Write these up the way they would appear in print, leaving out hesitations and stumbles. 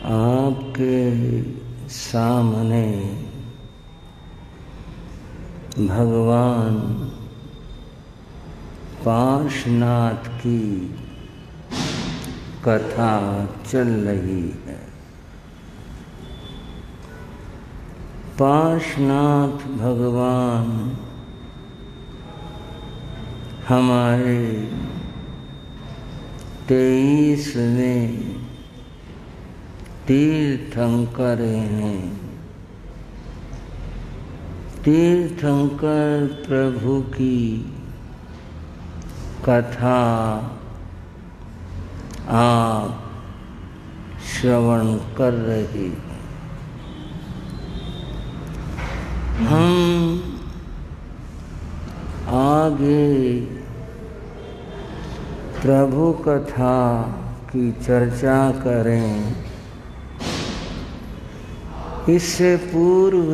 आपके सामने भगवान पार्श्वनाथ की कथा चल रही है। पार्श्वनाथ भगवान हमारे 23वें तीर्थंकर हैं। तीर्थंकर प्रभु की कथा आप श्रवण कर रहे हैं। हम आगे प्रभु कथा की चर्चा करें, इससे पूर्व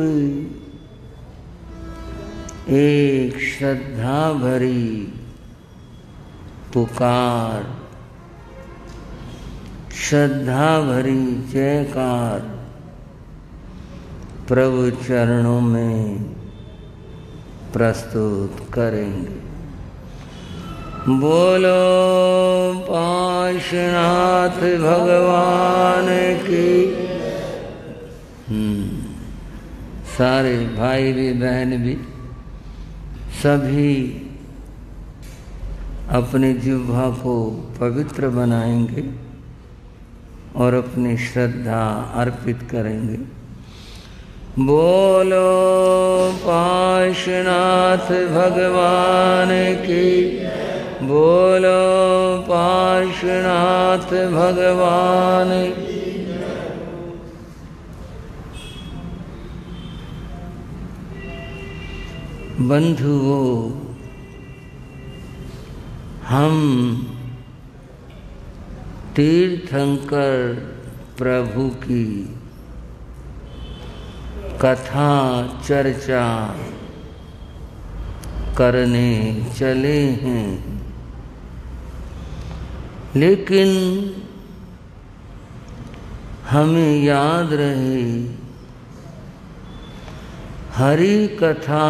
एक श्रद्धा भरी पुकार, श्रद्धा भरी जयकार प्रभु चरणों में प्रस्तुत करेंगे। बोलो पार्श्वनाथ भगवान की। सारे भाई भी बहन भी सभी अपने जिह्वा को पवित्र बनाएंगे और अपनी श्रद्धा अर्पित करेंगे। बोलो पार्श्वनाथ भगवान की। बोलो पार्श्वनाथ भगवान की। बंधुओं, हम तीर्थंकर प्रभु की कथा चर्चा करने चले हैं, लेकिन हमें याद रहे हरि कथा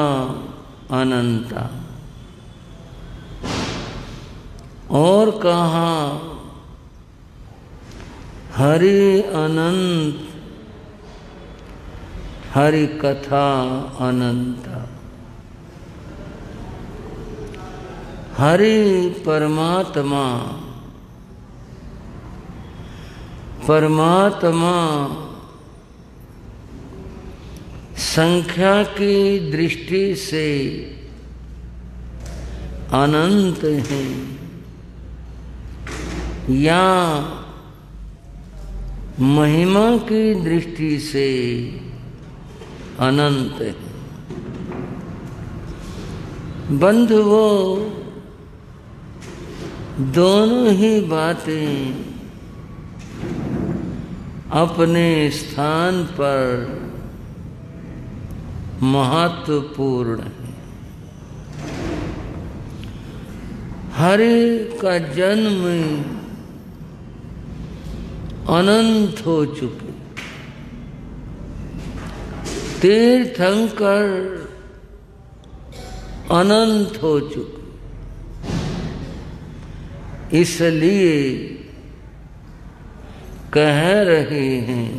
अनंता। और कहा हरि अनंत, हरि कथा अनंता। हरि परमात्मा, परमात्मा संख्या की दृष्टि से अनंत है या महिमा की दृष्टि से अनंत है। बंधुओं, दोनों ही बातें अपने स्थान पर महत्वपूर्ण है। हरि का जन्म अनंत हो चुके। तीर्थंकर अनंत हो चुके, इसलिए कह रहे हैं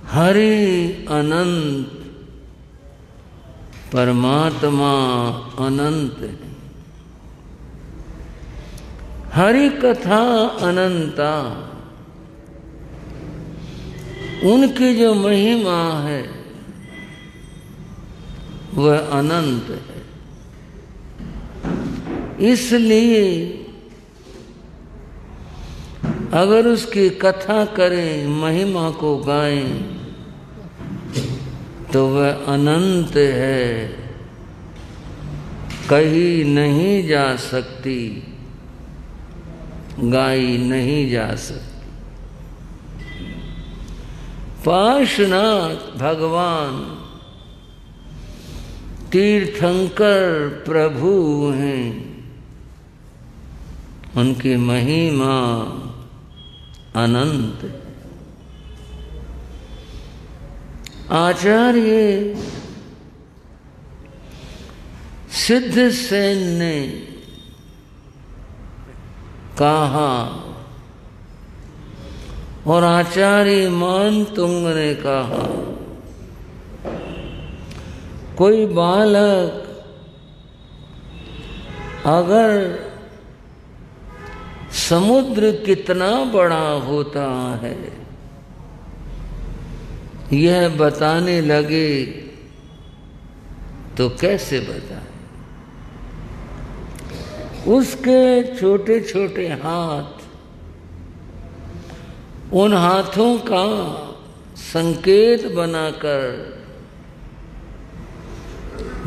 हरि अनंत, परमात्मा अनंत है। हरि कथा अनंता, उनकी जो महिमा है वह अनंत है। इसलिए अगर उसकी कथा करें, महिमा को गाएं, तो वह अनंत है, कही नहीं जा सकती, गाई नहीं जा सकती। पार्श्वनाथ भगवान तीर्थंकर प्रभु हैं, उनकी महिमा अनंत। आचार्य सिद्धसेन ने कहा और आचार्य मानतुंग ने कहा, कोई बालक अगर समुद्र कितना बड़ा होता है यह बताने लगे तो कैसे बताए? उसके छोटे छोटे हाथ, उन हाथों का संकेत बनाकर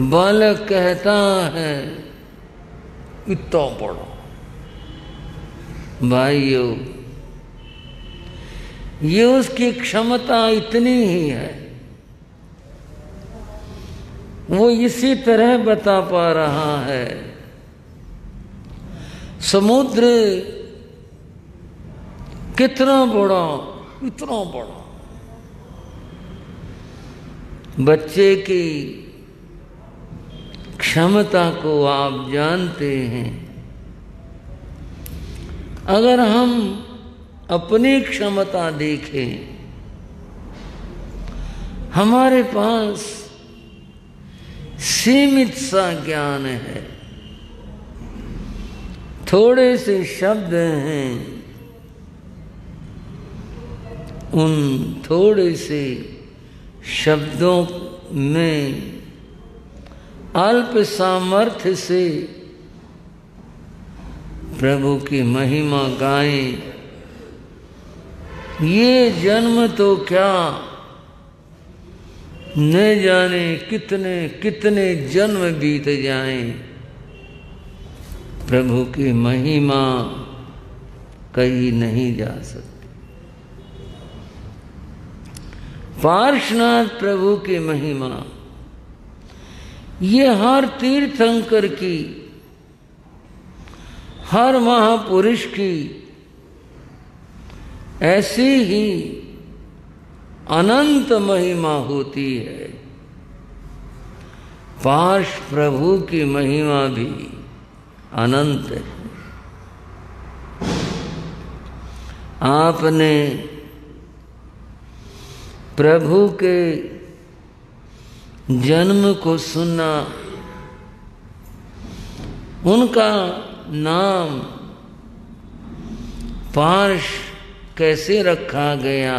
बालक कहता है इतना बड़ा। भाइयों, ये उसकी क्षमता इतनी ही है, वो इसी तरह बता पा रहा है। समुद्र कितना बड़ा, इतना बड़ा। बच्चे की क्षमता को आप जानते हैं। अगर हम अपनी क्षमता देखें, हमारे पास सीमित सा ज्ञान है, थोड़े से शब्द हैं, उन थोड़े से शब्दों में अल्प सामर्थ्य से प्रभु की महिमा गाएं। ये जन्म तो क्या, न जाने कितने कितने जन्म बीत जाएं, प्रभु की महिमा कही नहीं जा सकती। पार्श्वनाथ प्रभु की महिमा ये हर तीर्थंकर की, हर महापुरुष की ऐसी ही अनंत महिमा होती है। पार्श्व प्रभु की महिमा भी अनंत है। आपने प्रभु के जन्म को सुना, उनका नाम पार्श्व कैसे रखा गया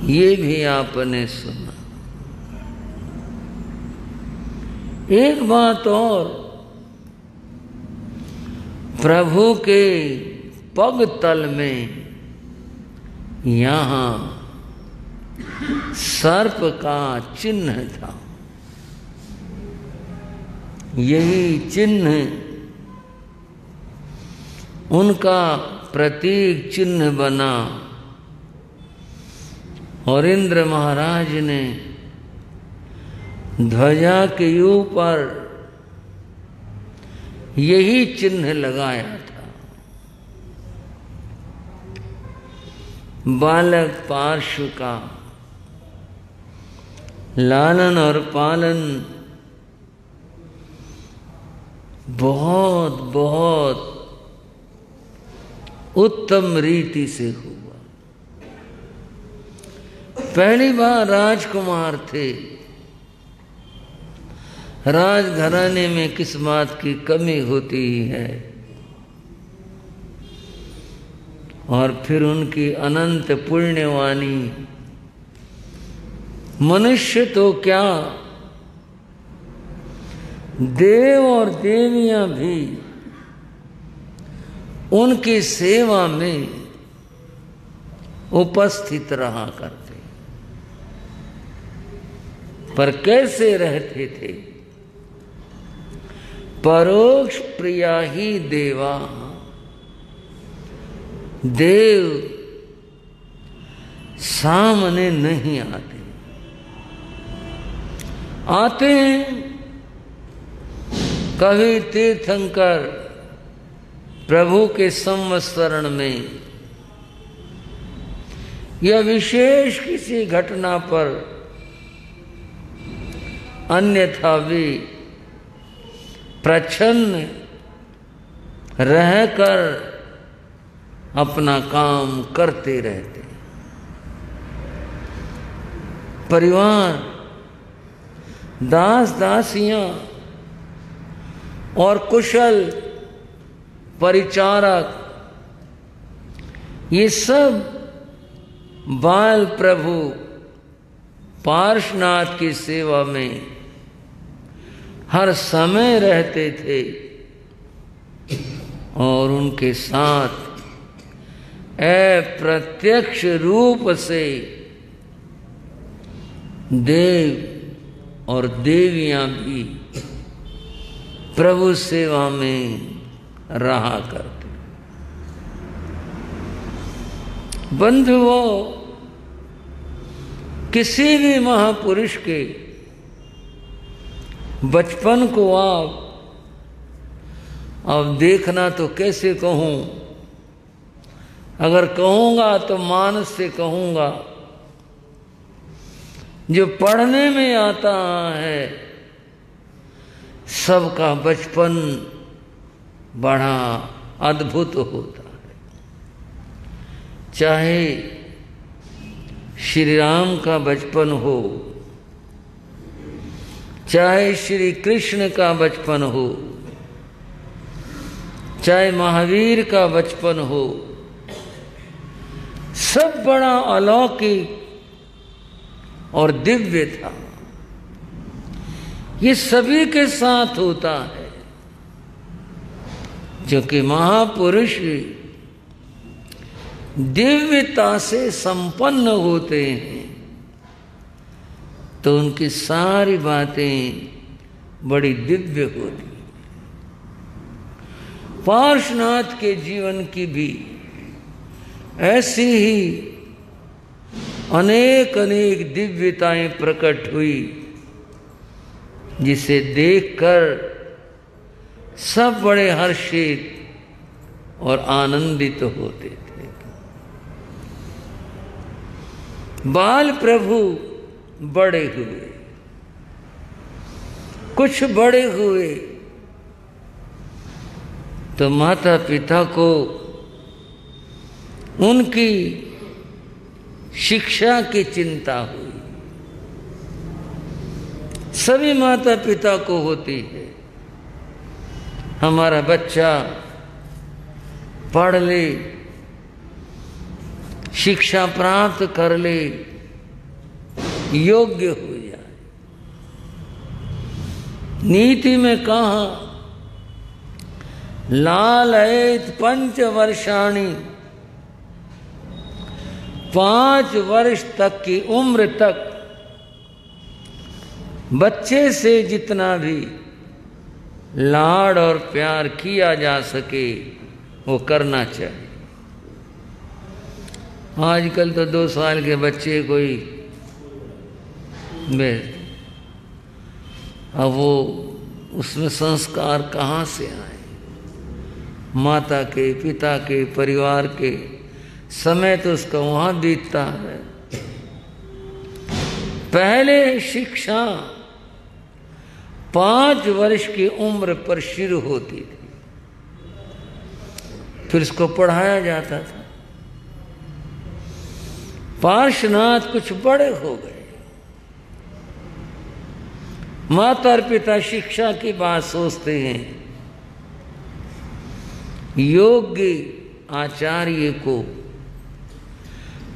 ये भी आपने सुना। एक बात और, प्रभु के पग तल में यहाँ सर्प का चिन्ह था। यही चिन्ह उनका प्रतीक चिन्ह बना और इंद्र महाराज ने ध्वजा के ऊपर यही चिन्ह लगाया था। बालक पार्श्व का लालन और पालन बहुत बहुत उत्तम रीति से हुआ। पहली बार राजकुमार थे। राजघराने में किस बात की कमी होती है, और फिर उनकी अनंत पुण्यवाणी। मनुष्य तो क्या, देव और देवियां भी उनकी सेवा में उपस्थित रहा करते। पर कैसे रहते थे? परोक्ष प्रिया ही देवा। देव सामने नहीं आते, आते हैं कभी तीर्थंकर प्रभु के संवत्सरण में या विशेष किसी घटना पर, अन्यथा वे प्रच्छन्न रहकर अपना काम करते रहते। परिवार, दास दासियां और कुशल परिचारक, ये सब बाल प्रभु पार्श्वनाथ की सेवा में हर समय रहते थे और उनके साथ अप्रत्यक्ष रूप से देव और देवियां भी प्रभु सेवा में रहा करते। बंधुओं, किसी भी महापुरुष के बचपन को आप अब देखना तो कैसे कहूं, अगर कहूंगा तो मानस से कहूंगा। जो पढ़ने में आता है सबका बचपन बड़ा अद्भुत होता है। चाहे श्री राम का बचपन हो, चाहे श्री कृष्ण का बचपन हो, चाहे महावीर का बचपन हो, सब बड़ा अलौकिक और दिव्य था। ये सभी के साथ होता है, क्योंकि महापुरुष दिव्यता से संपन्न होते हैं तो उनकी सारी बातें बड़ी दिव्य होती। पार्श्वनाथ के जीवन की भी ऐसी ही अनेक अनेक दिव्यताएं प्रकट हुई, जिसे देखकर सब बड़े हर्षित और आनंदित होते थे। बाल प्रभु बड़े हुए, कुछ बड़े हुए तो माता पिता को उनकी शिक्षा की चिंता हुई। सभी माता पिता को होती है, हमारा बच्चा पढ़ ले, शिक्षा प्राप्त कर ले, योग्य हो जाए। नीति में कहा, लालयेत 5 वर्षाणि, 5 वर्ष तक की उम्र तक बच्चे से जितना भी लाड और प्यार किया जा सके वो करना चाहिए। आजकल तो 2 साल के बच्चे कोई अब वो उसमें संस्कार कहाँ से आए? माता के, पिता के, परिवार के समय तो उसका वहाँ बीतता है। पहले शिक्षा 5 वर्ष की उम्र पर शुरू होती थी, फिर इसको पढ़ाया जाता था। पार्श्वनाथ कुछ बड़े हो गए, माता और पिता शिक्षा की बात सोचते हैं। योग्य आचार्य को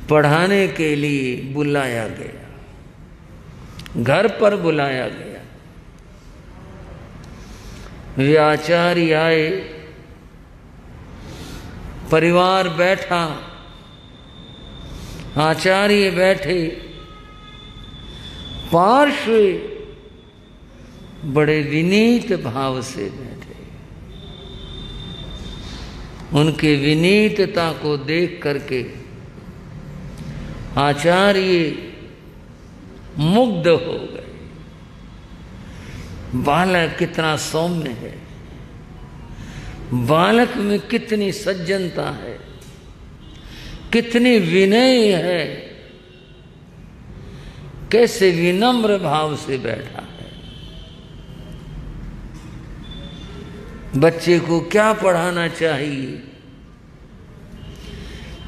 पढ़ाने के लिए बुलाया गया, घर पर बुलाया गया। वे आचार्य आए, परिवार बैठा, आचार्य बैठे, पार्श्व बड़े विनीत भाव से बैठे। उनके विनीतता को देख करके आचार्य मुग्ध हो गए। बालक कितना सौम्य है, बालक में कितनी सज्जनता है, कितनी विनय है, कैसे विनम्र भाव से बैठा है। बच्चे को क्या पढ़ाना चाहिए,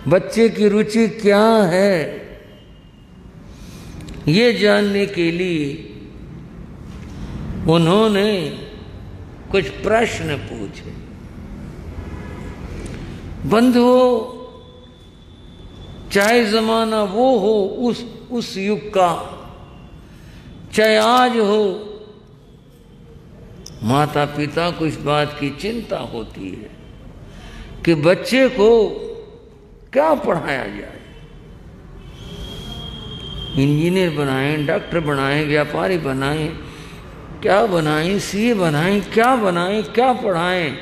बच्चे की रुचि क्या है, ये जानने के लिए उन्होंने कुछ प्रश्न पूछे। बंधुओं, चाहे जमाना वो हो उस युग का, चाहे आज हो, माता पिता को इस बात की चिंता होती है कि बच्चे को क्या पढ़ाया जाए। इंजीनियर बनाएं, डॉक्टर बनाएं, व्यापारी बनाएं, क्या बनाएं, सीए बनाएं, क्या बनाएं, क्या पढ़ाएं,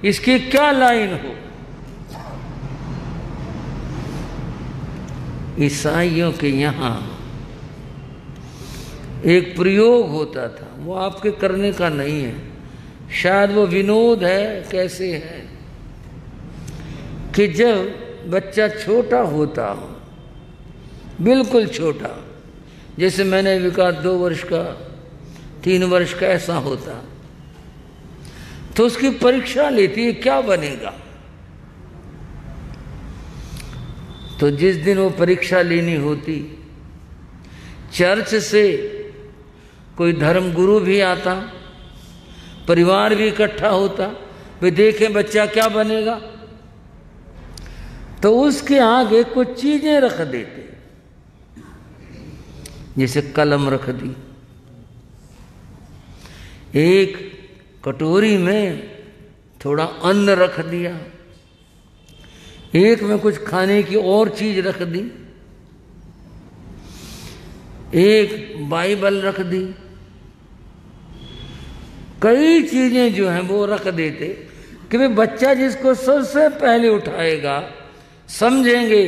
इसकी क्या लाइन हो। ईसाइयों के यहाँ एक प्रयोग होता था, वो आपके करने का नहीं है, शायद वो विनोद है, कैसे है कि जब बच्चा छोटा होता हो, बिल्कुल छोटा, जैसे मैंने भी कहा 2 वर्ष का, 3 वर्ष का ऐसा होता, तो उसकी परीक्षा लेती है क्या बनेगा। तो जिस दिन वो परीक्षा लेनी होती, चर्च से कोई धर्म गुरु भी आता, परिवार भी इकट्ठा होता, वे देखें बच्चा क्या बनेगा, तो उसके आगे कुछ चीजें रख देते, जैसे कलम रख दी, एक कटोरी में थोड़ा अन्न रख दिया, एक में कुछ खाने की और चीज रख दी, एक बाइबल रख दी, कई चीजें जो हैं वो रख देते कि भाई बच्चा जिसको सबसे पहले उठाएगा समझेंगे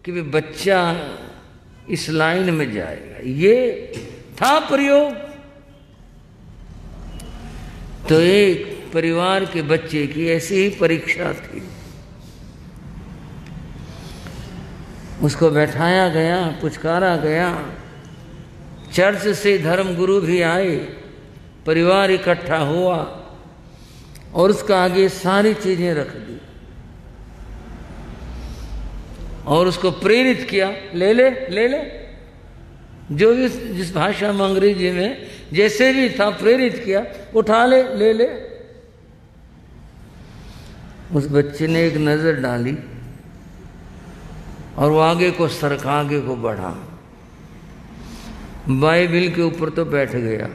कि भाई बच्चा इस लाइन में जाएगा। ये था प्रयोग। तो एक परिवार के बच्चे की ऐसी ही परीक्षा थी, उसको बैठाया गया, पुचकारा गया, चर्च से धर्म गुरु भी आए, परिवार इकट्ठा हुआ और उसका आगे सारी चीजें रख दी और उसको प्रेरित किया, ले ले ले ले, जो भी जिस भाषा में, अंग्रेजी में जैसे भी था, प्रेरित किया, उठा ले, ले ले। उस बच्चे ने एक नजर डाली और वो आगे को सरका, आगे को बढ़ा, बाइबिल के ऊपर तो बैठ गया,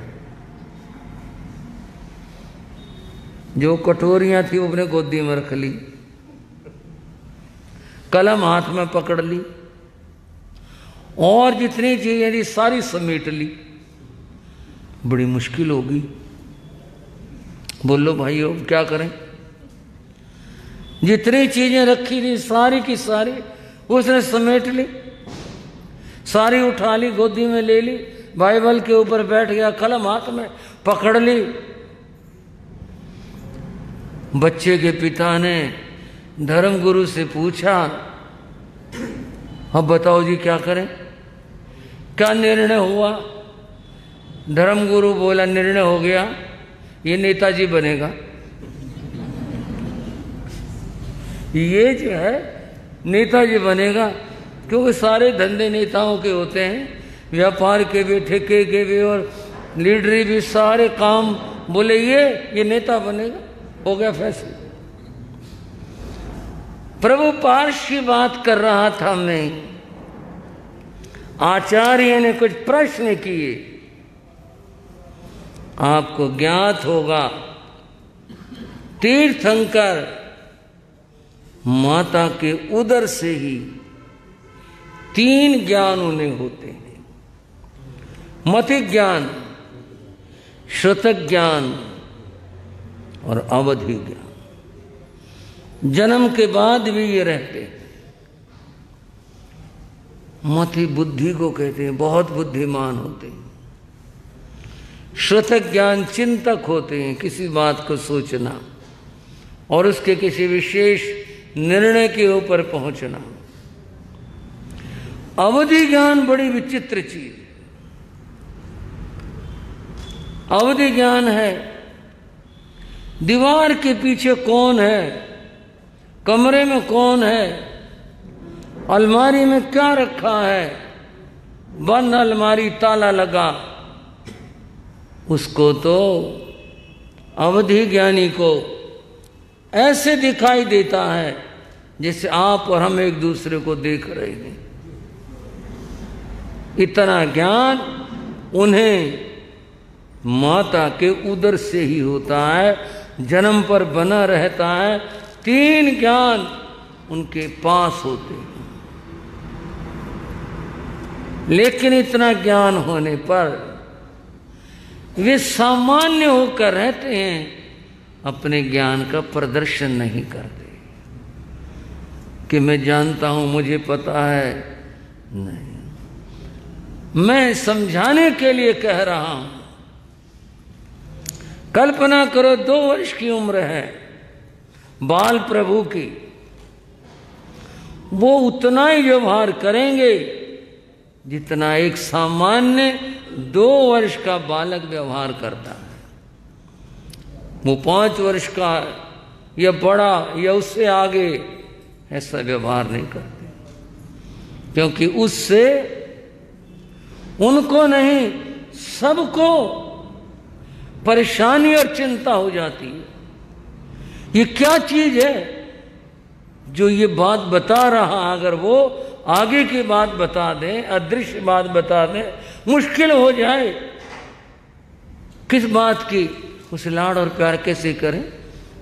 जो कटोरियां थी वो अपने गोदी में रख ली, कलम हाथ में पकड़ ली और जितनी चीजें थी सारी समेट ली। बड़ी मुश्किल होगी, बोलो भाइयों क्या करें। जितनी चीजें रखी थी सारी की सारी उसने समेट ली, सारी उठा ली, गोदी में ले ली, बाइबल के ऊपर बैठ गया, कलम हाथ में पकड़ ली। बच्चे के पिता ने धर्मगुरु से पूछा, अब बताओ जी क्या करें, क्या निर्णय हुआ। धर्मगुरु बोला, निर्णय हो गया, ये नेताजी बनेगा। ये जो है नेताजी बनेगा, क्योंकि सारे धंधे नेताओं के होते हैं, व्यापार के भी, ठेके के भी और लीडरी भी, सारे काम बोले ये नेता बनेगा। हो गया फैसला। प्रभु पार्श की बात कर रहा था मैं, आचार्य ने कुछ प्रश्न किए, आपको ज्ञात होगा तीर्थंकर माता के उदर से ही 3 ज्ञान उन्हें होते हैं, मति ज्ञान, श्रुतक ज्ञान और अवधि ज्ञान। जन्म के बाद भी ये रहते हैं। मति बुद्धि को कहते हैं, बहुत बुद्धिमान होते हैं। श्रुतक ज्ञान चिंतक होते हैं, किसी बात को सोचना और उसके किसी विशेष निर्णय के ऊपर पहुंचना। अवधि ज्ञान बड़ी विचित्र चीज। अवधि ज्ञान है दीवार के पीछे कौन है, कमरे में कौन है, अलमारी में क्या रखा है, बंद अलमारी ताला लगा, उसको तो अवधि ज्ञानी को ऐसे दिखाई देता है जैसे आप और हम एक दूसरे को देख रहे हैं। इतना ज्ञान उन्हें माता के उदर से ही होता है, जन्म पर बना रहता है। 3 ज्ञान उनके पास होते हैं, लेकिन इतना ज्ञान होने पर वे सामान्य होकर रहते हैं, अपने ज्ञान का प्रदर्शन नहीं करते कि मैं जानता हूं, मुझे पता है। नहीं, मैं समझाने के लिए कह रहा हूं। कल्पना करो 2 वर्ष की उम्र है बाल प्रभु की, वो उतना ही व्यवहार करेंगे जितना एक सामान्य 2 वर्ष का बालक व्यवहार करता है। वो 5 वर्ष का या बड़ा या उससे आगे ऐसा व्यवहार नहीं करते, क्योंकि उससे उनको नहीं सबको परेशानी और चिंता हो जाती है। ये क्या चीज है जो ये बात बता रहा, अगर वो आगे की बात बता दें, अदृश्य बात बता दें, मुश्किल हो जाए। किस बात की? उसे लाड़ और प्यार कैसे करें?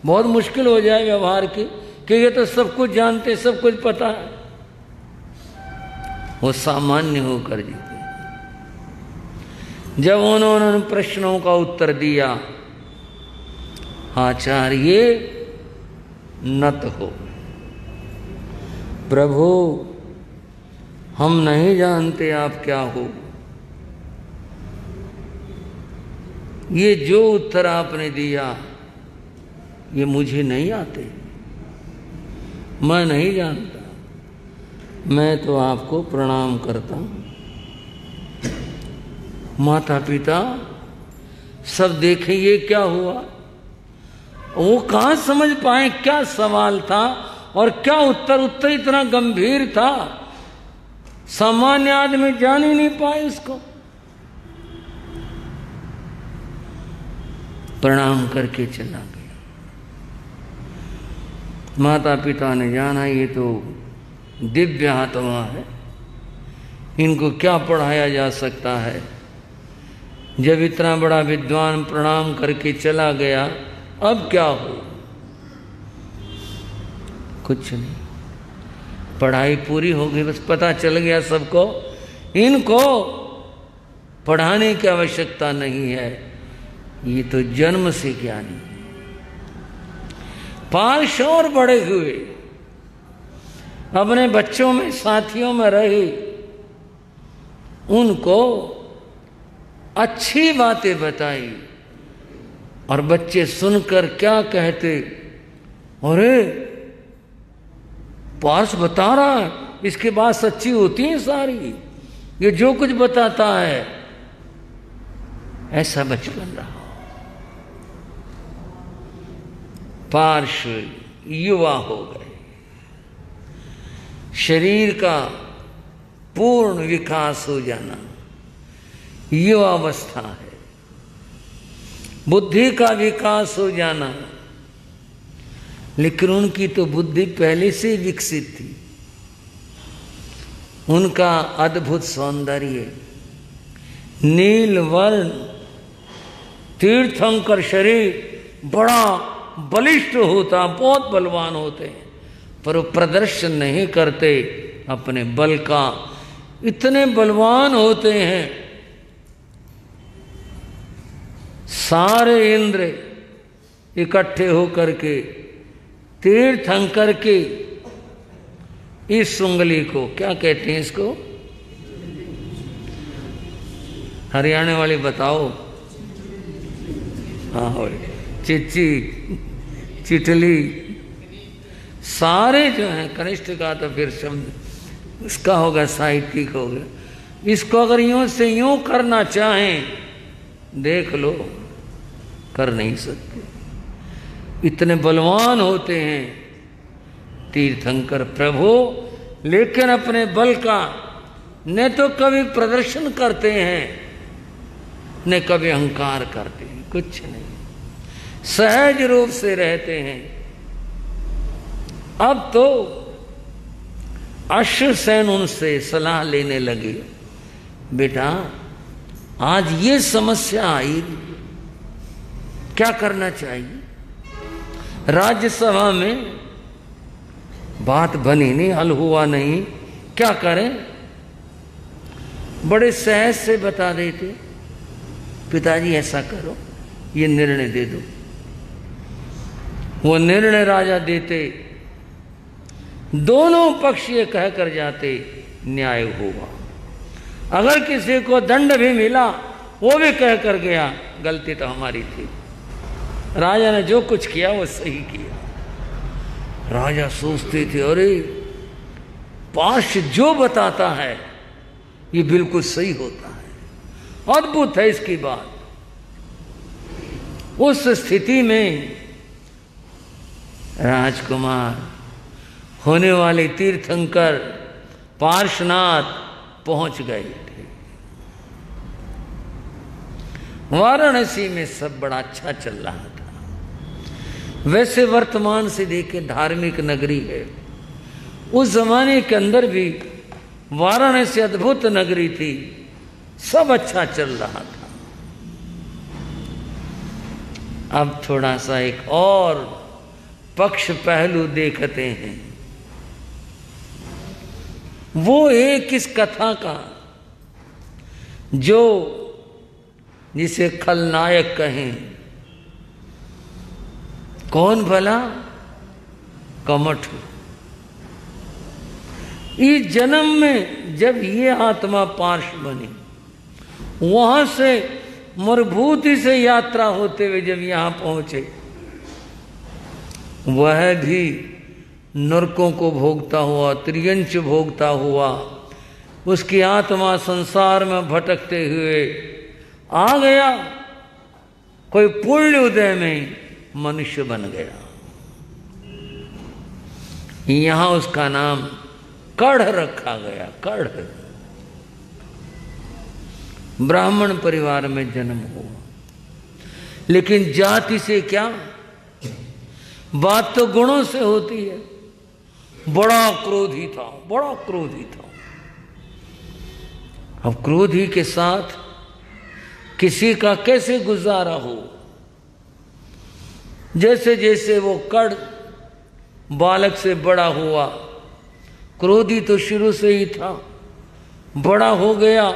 बहुत मुश्किल हो जाए व्यवहार की, कि ये तो सब कुछ जानते, सब कुछ पता है। वो सामान्य होकर जीते। जब उन्होंने प्रश्नों का उत्तर दिया, आचार्य नत हो, प्रभु हम नहीं जानते आप क्या हो। ये जो उत्तर आपने दिया ये मुझे नहीं आते, मैं नहीं जानता। मैं तो आपको प्रणाम करता हूं। माता पिता सब देखें ये क्या हुआ, वो कहां समझ पाए क्या सवाल था और क्या उत्तर। उत्तर इतना गंभीर था, सामान्य आदमी जान ही नहीं पाए उसको। प्रणाम करके चला गया। माता पिता ने जाना ये तो दिव्य आत्मा है, इनको क्या पढ़ाया जा सकता है। जब इतना बड़ा विद्वान प्रणाम करके चला गया, अब क्या हो? कुछ नहीं, पढ़ाई पूरी हो गई, बस पता चल गया सबको, इनको पढ़ाने की आवश्यकता नहीं है, ये तो जन्म से ज्ञानी है। 5 और बड़े हुए, अपने बच्चों में साथियों में रहे, उनको अच्छी बातें बताई और बच्चे सुनकर क्या कहते, अरे पार्स बता रहा है, इसके बाद सच्ची होती है सारी, ये जो कुछ बताता है। ऐसा बचपन रहा। पार्श्व युवा हो गए, शरीर का पूर्ण विकास हो जाना युवावस्था है, बुद्धि का विकास हो जाना। लेकिन उनकी तो बुद्धि पहले से विकसित थी, उनका अद्भुत सौंदर्य, नील वर्ण, तीर्थंकर शरीर बड़ा बलिष्ठ होता, बहुत बलवान होते हैं, पर वो प्रदर्शन नहीं करते अपने बल का। इतने बलवान होते हैं, सारे इंद्र इकट्ठे होकर के तीर्थंकर के इस उंगली को क्या कहते हैं, इसको हरियाणा वाले बताओ। हाँ, चिच्ची, चिटली, सारे जो हैं, कनिष्ठ का तो फिर शब्द इसका होगा साहित्यिक हो गया। इसको अगर यूं से यूं करना चाहें, देख लो, कर नहीं सकते। इतने बलवान होते हैं तीर्थंकर प्रभु, लेकिन अपने बल का न तो कभी प्रदर्शन करते हैं न कभी अहंकार करते हैं, कुछ नहीं, सहज रूप से रहते हैं। अब तो अश्वसेन उनसे सलाह लेने लगे, बेटा आज ये समस्या आई, क्या करना चाहिए? राज्यसभा में बात बनी नहीं, हल हुआ नहीं, क्या करें? बड़े सहज से बता देते, पिताजी ऐसा करो, ये निर्णय दे दो। वो निर्णय राजा देते, दोनों पक्ष ये कह कर जाते, न्याय हुआ। अगर किसी को दंड भी मिला, वो भी कह कर गया, गलती तो हमारी थी, राजा ने जो कुछ किया वो सही किया। राजा सोचते थे, अरे पार्श्व जो बताता है ये बिल्कुल सही होता है, अद्भुत है इसकी बात। उस स्थिति में राजकुमार होने वाले तीर्थंकर पार्श्वनाथ पहुंच गए थे। वाराणसी में सब बड़ा अच्छा चल रहा था। वैसे वर्तमान से देखे धार्मिक नगरी है, उस जमाने के अंदर भी वाराणसी अद्भुत नगरी थी, सब अच्छा चल रहा था। अब थोड़ा सा एक और पक्ष पहलू देखते हैं। वो एक इस कथा का जो जिसे खलनायक कहें, कौन भला? कमठु। इस जन्म में जब ये आत्मा पार्श्व बनी, वहां से मरुभूति से यात्रा होते हुए जब यहां पहुंचे, वह भी नरकों को भोगता हुआ, त्रियंच भोगता हुआ, उसकी आत्मा संसार में भटकते हुए आ गया, कोई पुण्य उदय में मनुष्य बन गया। यहां उसका नाम कढ़ रखा गया, कढ़। ब्राह्मण परिवार में जन्म हुआ, लेकिन जाति से क्या, बात तो गुणों से होती है। बड़ा क्रोधी था, बड़ा क्रोधी था। अब क्रोधी के साथ किसी का कैसे गुजारा हो? जैसे जैसे वो कढ़ बालक से बड़ा हुआ, क्रोधी तो शुरू से ही था, बड़ा हो गया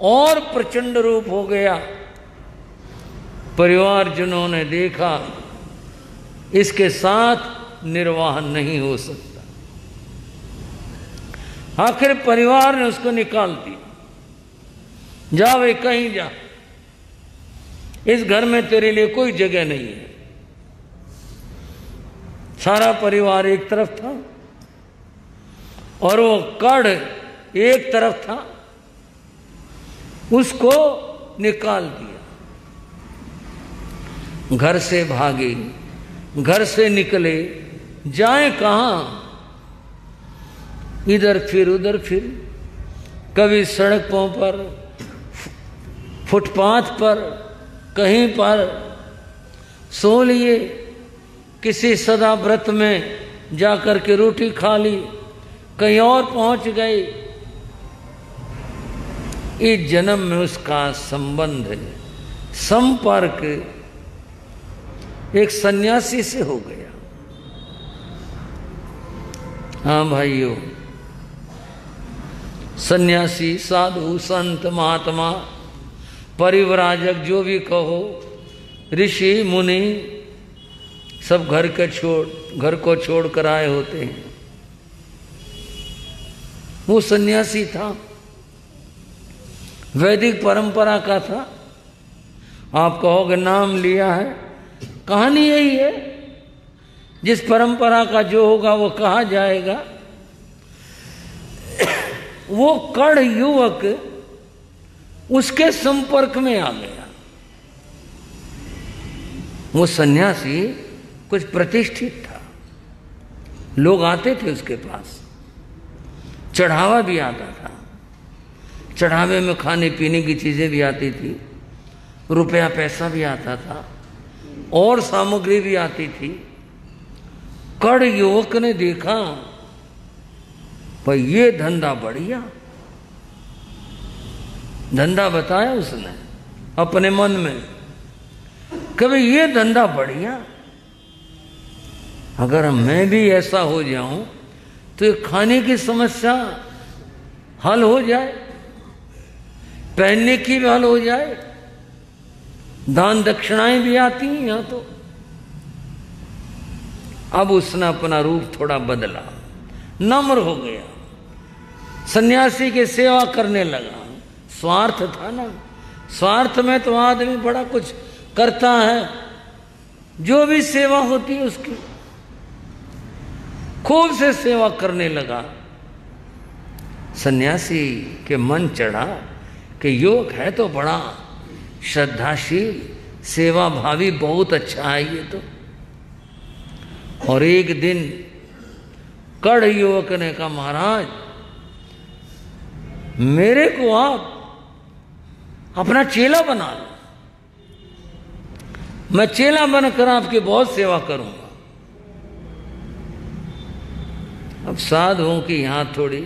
और प्रचंड रूप हो गया। परिवारजनों ने देखा इसके साथ निर्वाह नहीं हो सकता, आखिर परिवार ने उसको निकाल दिया, जा वे कहीं जा, इस घर में तेरे लिए कोई जगह नहीं है। सारा परिवार एक तरफ था और वो कढ़ एक तरफ था, उसको निकाल दिया। घर से भागे, घर से निकले, जाए कहां? इधर फिर उधर फिर, कभी सड़कों पर, फुटपाथ पर, कहीं पर सो लिए, किसी सदा व्रत में जाकर के रोटी खा ली, कहीं और पहुंच गए। इस जन्म में उसका संबंध, संपर्क एक सन्यासी से हो गया। हाँ भाइयों, सन्यासी, साधु, संत, महात्मा, परिव्राजक, जो भी कहो, ऋषि मुनि, सब घर को छोड़ कर आए होते हैं। वो सन्यासी था, वैदिक परंपरा का था। आप कहोगे नाम लिया है, कहानी यही है, जिस परंपरा का जो होगा वो कहा जाएगा। वो कड़ युवक उसके संपर्क में आ गया। वो सन्यासी कुछ प्रतिष्ठित था, लोग आते थे उसके पास, चढ़ावा भी आता था, चढ़ावे में खाने पीने की चीजें भी आती थी, रुपया पैसा भी आता था और सामग्री भी आती थी। कड़ युवक ने देखा भाई ये धंधा बढ़िया, धंधा बताया उसने अपने मन में कि भाई ये धंधा बढ़िया, अगर मैं भी ऐसा हो जाऊं तो ये खाने की समस्या हल हो जाए, पहनने की भी हल हो जाए, दान दक्षिणाएं भी आती हैं यहां तो। अब उसने अपना रूप थोड़ा बदला, नम्र हो गया, सन्यासी की सेवा करने लगा। स्वार्थ था ना, स्वार्थ में तो आदमी बड़ा कुछ करता है, जो भी सेवा होती है उसकी खूब से सेवा करने लगा। सन्यासी के मन चढ़ा कि युवक है तो बड़ा श्रद्धाशील, सेवा भावी, बहुत अच्छा है ये तो। और एक दिन कड़ युवक ने कहा, महाराज मेरे को आप अपना चेला बना लो, मैं चेला बनकर आपकी बहुत सेवा करूंगा। अब साधुओं की यहां थोड़ी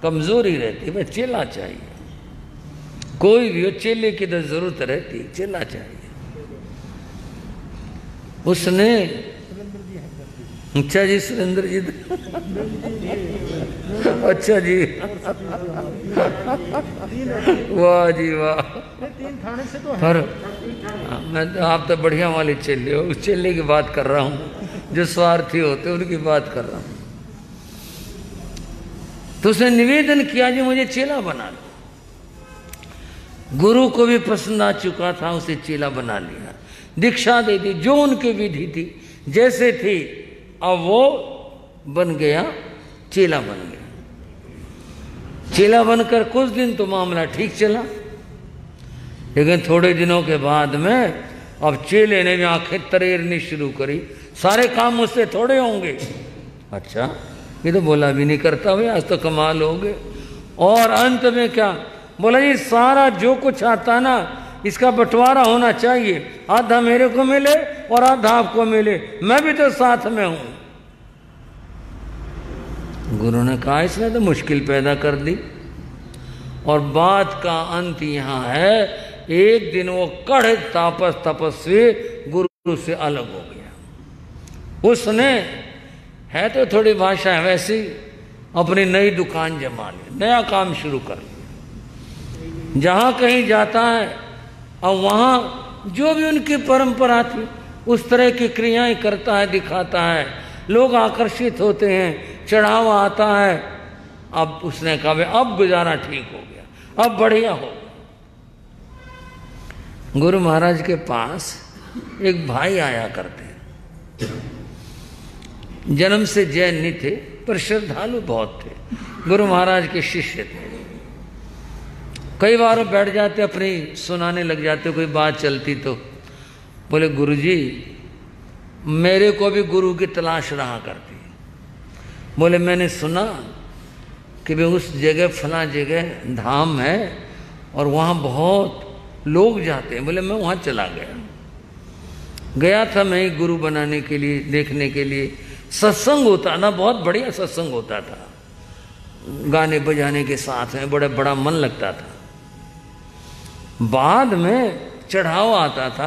कमजोरी रहती, भाई चेला चाहिए, कोई भी हो चेले की तो जरूरत रहती, चेला चाहिए। उसने, अच्छा जी सुरेंद्र जी, अच्छा जी, वाह जी वाह। पर मैं तो, आप तो बढ़िया वाले चेले हो, उस चेले की बात कर रहा हूँ जो स्वार्थी होते उनकी बात कर रहा हूँ। तो उसने निवेदन किया जी मुझे चेला बना लो। गुरु को भी पसंद आ चुका था, उसे चेला बना लिया, दीक्षा दे दी, जो उनकी विधि थी जैसे थी। अब वो बन गया, चेला बन गया। चेला बनकर कुछ दिन तो मामला ठीक चला, लेकिन थोड़े दिनों के बाद में अब चेले ने भी आंखें तरेरनी शुरू करी, सारे काम मुझसे थोड़े होंगे। अच्छा ये तो बोला भी नहीं करता भाई, आज तो कमाल हो गए। और अंत में क्या बोला जी, सारा जो कुछ आता ना इसका बंटवारा होना चाहिए, आधा मेरे को मिले और आधा आपको मिले, मैं भी तो साथ में हूं। गुरु ने कहा इसने तो मुश्किल पैदा कर दी। और बात का अंत यहां है, एक दिन वो कड़ तपस्वी गुरु से अलग हो गया। उसने, है तो थोड़ी भाषा वैसी, अपनी नई दुकान जमा ली, नया काम शुरू कर लिया। जहां कहीं जाता है और वहां जो भी उनकी परंपरा थी उस तरह की क्रियाएं करता है, दिखाता है, लोग आकर्षित होते हैं, चढ़ावा आता है। अब उसने कहा अब गुजारा ठीक हो गया, अब बढ़िया हो गया। गुरु महाराज के पास एक भाई आया करते, जन्म से जैन नहीं थे पर श्रद्धालु बहुत थे, गुरु महाराज के शिष्य थे। कई बार बैठ जाते, अपनी सुनाने लग जाते, कोई बात चलती तो बोले गुरुजी मेरे को भी गुरु की तलाश रहा करती। बोले मैंने सुना कि भाई उस जगह फला जगह धाम है और वहाँ बहुत लोग जाते हैं। बोले मैं वहाँ चला गया था मैं ही गुरु बनाने के लिए, देखने के लिए। सत्संग होता ना, बहुत बढ़िया सत्संग होता था, गाने बजाने के साथ में बड़ा मन लगता था। बाद में चढ़ावा आता था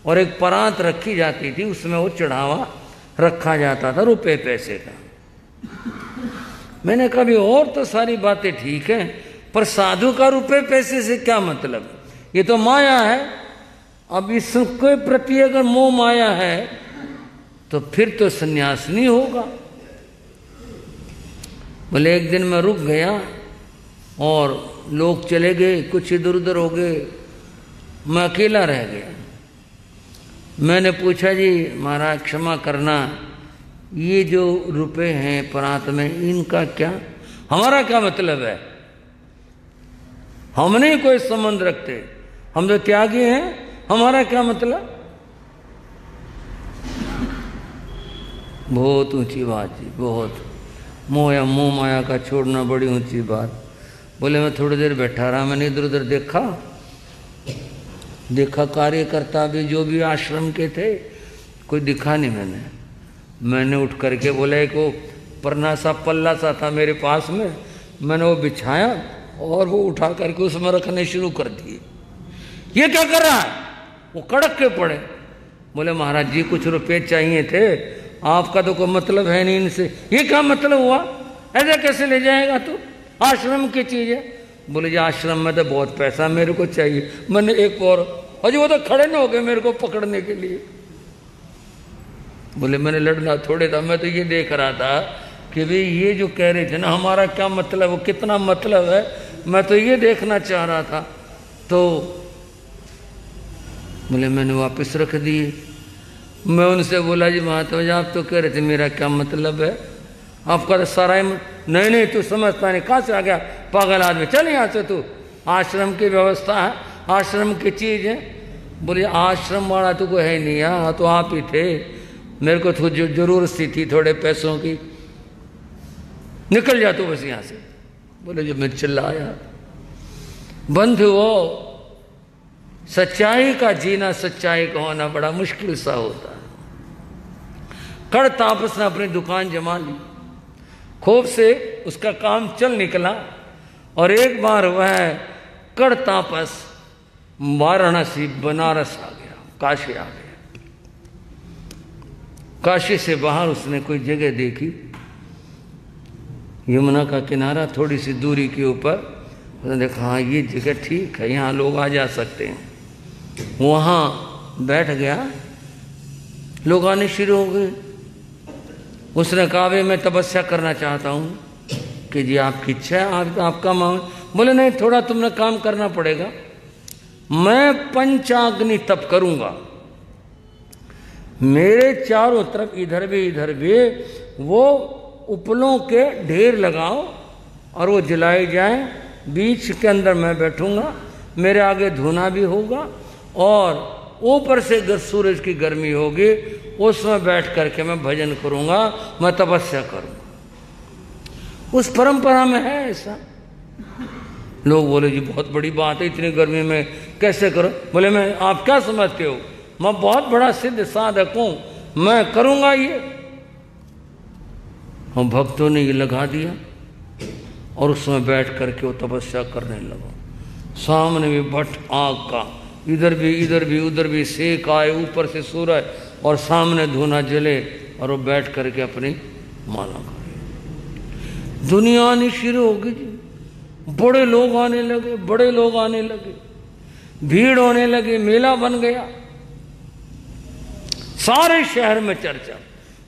और एक परात रखी जाती थी, उसमें वो चढ़ावा रखा जाता था रुपए पैसे का। मैंने कहा भी और तो सारी बातें ठीक है, पर साधु का रुपए पैसे से क्या मतलब, ये तो माया है। अब इसके प्रति अगर मोह माया है तो फिर तो सन्यास नहीं होगा। बोले एक दिन मैं रुक गया और लोग चले गए, कुछ इधर उधर हो गए, मैं अकेला रह गया। मैंने पूछा जी महाराज क्षमा करना, ये जो रुपए हैं परात में इनका क्या? हमारा क्या मतलब है? हम नहीं कोई संबंध रखते, हम तो त्यागी हैं, हमारा क्या मतलब? बहुत ऊंची बात जी, बहुत। मोह माया का छोड़ना बड़ी ऊंची बात। बोले मैं थोड़ी देर बैठा रहा, मैंने इधर उधर देखा कार्यकर्ता भी जो भी आश्रम के थे, कोई दिखा नहीं। मैंने उठ करके बोला, एक वो परना सा पल्ला सा था मेरे पास में, मैंने वो बिछाया और वो उठा करके उसमें रखने शुरू कर दिए। ये क्या कर रहा है? वो कड़क के पड़े। बोले महाराज जी कुछ रुपए चाहिए थे, आपका तो कोई मतलब है नहीं इनसे। ये क्या मतलब हुआ? ऐसे कैसे ले जाएगा तू? आश्रम की चीज है। बोले जी आश्रम में तो बहुत पैसा मेरे को चाहिए। मैंने एक और अजी वो तो खड़े न हो गए मेरे को पकड़ने के लिए। बोले मैंने लड़ना थोड़े था, मैं तो ये देख रहा था कि भाई ये जो कह रहे थे ना हमारा क्या मतलब, वो कितना मतलब है, मैं तो ये देखना चाह रहा था। तो बोले मैंने वापस रख दिए। मैं उनसे बोला जी महात्मा जी आप तो कह रहे थे मेरा क्या मतलब है, आपका तो सारा नहीं तू समझता नहीं, कहाँ से आ गया पागल आदमी, चल यहाँ से तू, आश्रम की व्यवस्था है, आश्रम की चीज है। बोले आश्रम वाला तो कोई है नहीं, यहाँ तो आप ही थे, मेरे को तो जरूरत सी थी थोड़े पैसों की, निकल जा तू बस यहाँ से। बोले जब मैं चिल्लाया, बंधुओं सच्चाई का जीना, सच्चाई का होना बड़ा मुश्किल सा होता है। कड़ तापस ने अपनी दुकान जमा ली, खूब से उसका काम चल निकला, और एक बार वह कड़ तापस वाराणसी बनारस आ गया, काशी आ गया। काशी से बाहर उसने कोई जगह देखी, यमुना का किनारा थोड़ी सी दूरी के ऊपर, उसने देखा हाँ ये जगह ठीक है, यहाँ लोग आ जा सकते हैं। वहाँ बैठ गया, लोग आने शुरू हो गए। उसने कहा भाई मैं तपस्या करना चाहता हूँ। कि जी आपकी इच्छा है, आपका मान। बोले नहीं थोड़ा तुमने काम करना पड़ेगा, मैं पंचाग्नि तप करूँगा, मेरे चारों तरफ इधर भी वो उपलों के ढेर लगाओ और वो जलाए जाए, बीच के अंदर मैं बैठूंगा, मेरे आगे धुना भी होगा, और ऊपर से सूरज की गर्मी होगी, उसमें बैठ करके मैं भजन करूंगा, मैं तपस्या करूंगा। उस परंपरा में है ऐसा। लोग बोले जी बहुत बड़ी बात है, इतनी गर्मी में कैसे करो? बोले मैं आप क्या समझते हो, मैं बहुत बड़ा सिद्ध साधक हूं, मैं करूंगा ये। हम भक्तों ने ये लगा दिया और उसमें बैठ करके वो तपस्या करने लगा। सामने भी भट्ट आग का, इधर भी उधर भी सेक आए, ऊपर से सूरज, और सामने धुना जले, और वो बैठ करके अपनी माला करे। दुनिया आनी शुरू हो गई, बड़े लोग आने लगे, भीड़ होने लगी, मेला बन गया, सारे शहर में चर्चा।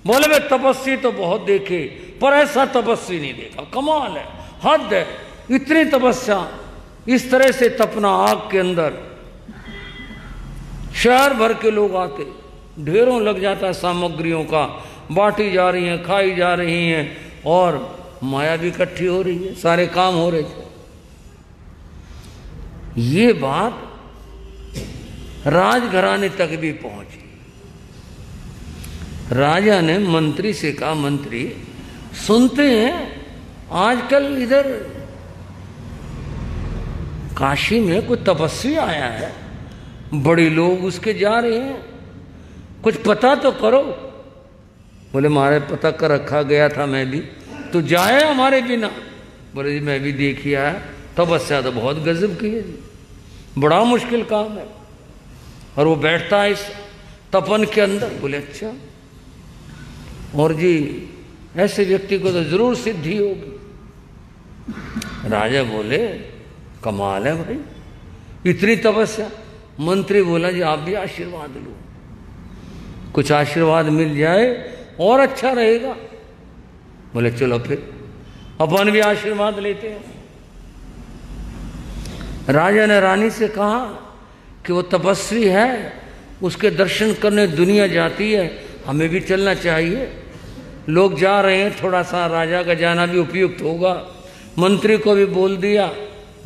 बोले वे तपस्वी तो बहुत देखे, पर ऐसा तपस्वी नहीं देखा, कमाल है, हद है, इतनी तपस्या, इस तरह से तपना आग के अंदर। शहर भर के लोग आते, ढेरों लग जाता है सामग्रियों का, बांटी जा रही हैं, खाई जा रही हैं, और माया भी इकट्ठी हो रही है, सारे काम हो रहे थे। ये बात राजघराने तक भी पहुंची। राजा ने मंत्री से कहा, मंत्री सुनते हैं आजकल इधर काशी में कोई तपस्वी आया है, बड़े लोग उसके जा रहे हैं, कुछ पता तो करो। बोले मारे पता कर रखा गया था मैं भी, तो जाए हमारे बिना? बोले जी मैं भी देखिए, तपस्या तो बहुत गजब की है, बड़ा मुश्किल काम है, और वो बैठता है इस तपन के अंदर। बोले अच्छा, और जी ऐसे व्यक्ति को तो जरूर सिद्धि होगी। राजा बोले कमाल है भाई, इतनी तपस्या। मंत्री बोला जी आप भी आशीर्वाद लो, कुछ आशीर्वाद मिल जाए और अच्छा रहेगा। बोले चलो फिर अपन भी आशीर्वाद लेते हैं। राजा ने रानी से कहा कि वो तपस्वी है, उसके दर्शन करने दुनिया जाती है, हमें भी चलना चाहिए। लोग जा रहे हैं, थोड़ा सा राजा का जाना भी उपयुक्त होगा, मंत्री को भी बोल दिया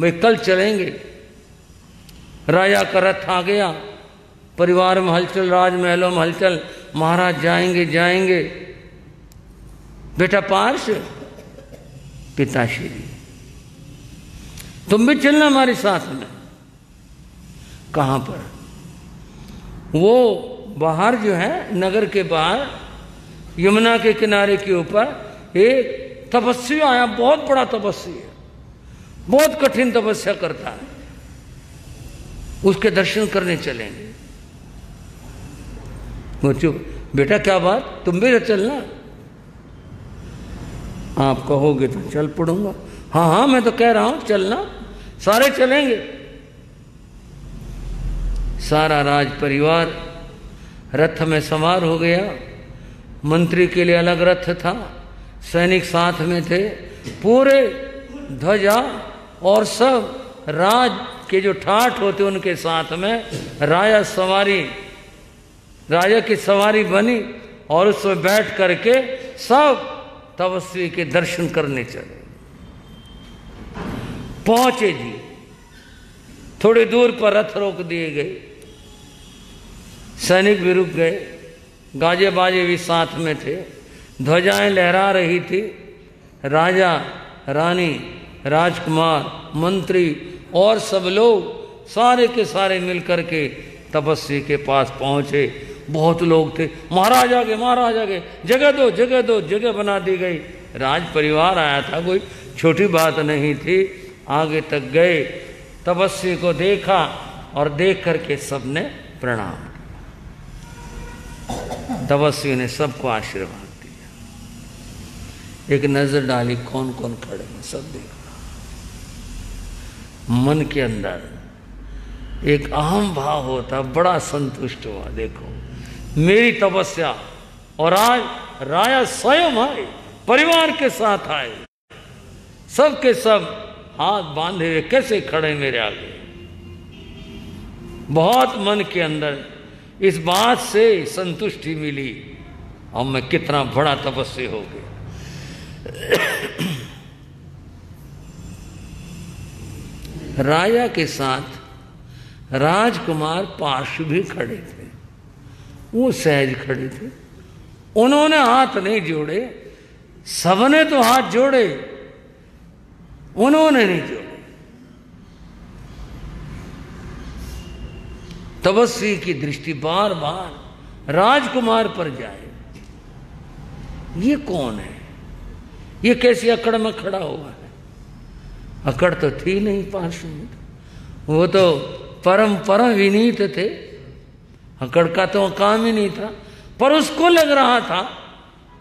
भाई कल चलेंगे। राजा का रथ आ गया, परिवार में हलचल, राजमहलों में हलचल, महाराज जाएंगे जाएंगे। बेटा पार्श, पिताश्री तुम भी चलना हमारे साथ में। कहाँ पर? वो बाहर जो है, नगर के बाहर यमुना के किनारे के ऊपर एक तपस्वी आया, बहुत बड़ा तपस्वी है, बहुत कठिन तपस्या करता है, उसके दर्शन करने चलेंगे। वो चुप, बेटा क्या बात, तुम भी चलना? आप कहोगे तो चल पड़ूंगा। हाँ हाँ मैं तो कह रहा हूं चलना, सारे चलेंगे। सारा राज परिवार रथ में सवार हो गया। मंत्री के लिए अलग रथ था, सैनिक साथ में थे, पूरे ध्वजा और सब राज के जो ठाठ होते उनके साथ में राजा की सवारी बनी और उसमें बैठ करके सब तपस्वी के दर्शन करने चले। पहुंचे जी, थोड़ी दूर पर रथ रोक दिए गए, सैनिक भी रुक गए, गाजे बाजे भी साथ में थे, ध्वजाएं लहरा रही थी। राजा, रानी, राजकुमार, मंत्री और सब लोग सारे के सारे मिलकर के तपस्वी के पास पहुंचे। बहुत लोग थे, महाराज आगे, महाराज आगे, जगह दो जगह दो, जगह बना दी गई। राज परिवार आया था, कोई छोटी बात नहीं थी। आगे तक गए, तपस्वी को देखा और देख करके सबने प्रणाम। तपस्वी ने सबको आशीर्वाद दिया। एक नजर डाली कौन कौन खड़े हैं, सब देखा। मन के अंदर एक अहम भाव होता, बड़ा संतुष्ट हुआ। देखो मेरी तपस्या, और आज राजा स्वयं आए, परिवार के साथ आए, सब के सब हाथ बांधे हुए कैसे खड़े मेरे आगे। बहुत मन के अंदर इस बात से संतुष्टि मिली, और मैं कितना बड़ा तपस्वी हो गया। राजा के साथ राजकुमार पार्श्व भी खड़े थे, वो सहज खड़े थे। उन्होंने हाथ नहीं जोड़े, सबने तो हाथ जोड़े, उन्होंने नहीं जोड़े। तपस्वी की दृष्टि बार बार राजकुमार पर जाए। ये कौन है? ये कैसी अकड़ में खड़ा हुआ है? अकड़ तो थी नहीं पार्श्व में, वो तो परम परम विनीत थे, अकड़ का तो काम ही नहीं था। पर उसको लग रहा था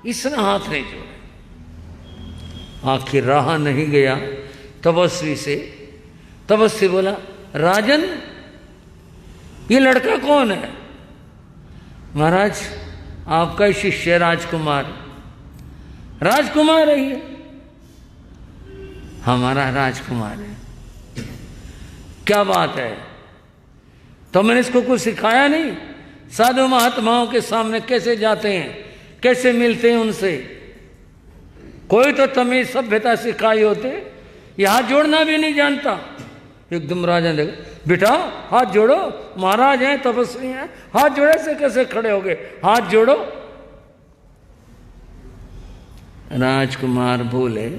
इसने हाथ नहीं जोड़े। आखिर रहा नहीं गया तपस्वी से। तपस्वी बोला, राजन ये लड़का कौन है? महाराज आपका ही शिष्य राजकुमार। राजकुमार है ये? हमारा राजकुमार है। क्या बात है? तो मैंने इसको कुछ सिखाया नहीं? साधु महात्माओं के सामने कैसे जाते हैं, कैसे मिलते हैं उनसे? कोई तो तमीज सभ्यता सिखाई होते, ये हाथ जोड़ना भी नहीं जानता। एकदम राजा ने देखा, बेटा हाथ जोड़ो, महाराज हैं, तपस्वी हैं, हाथ जोड़े से कैसे खड़े हो गए? हाथ जोड़ो। राजकुमार बोले,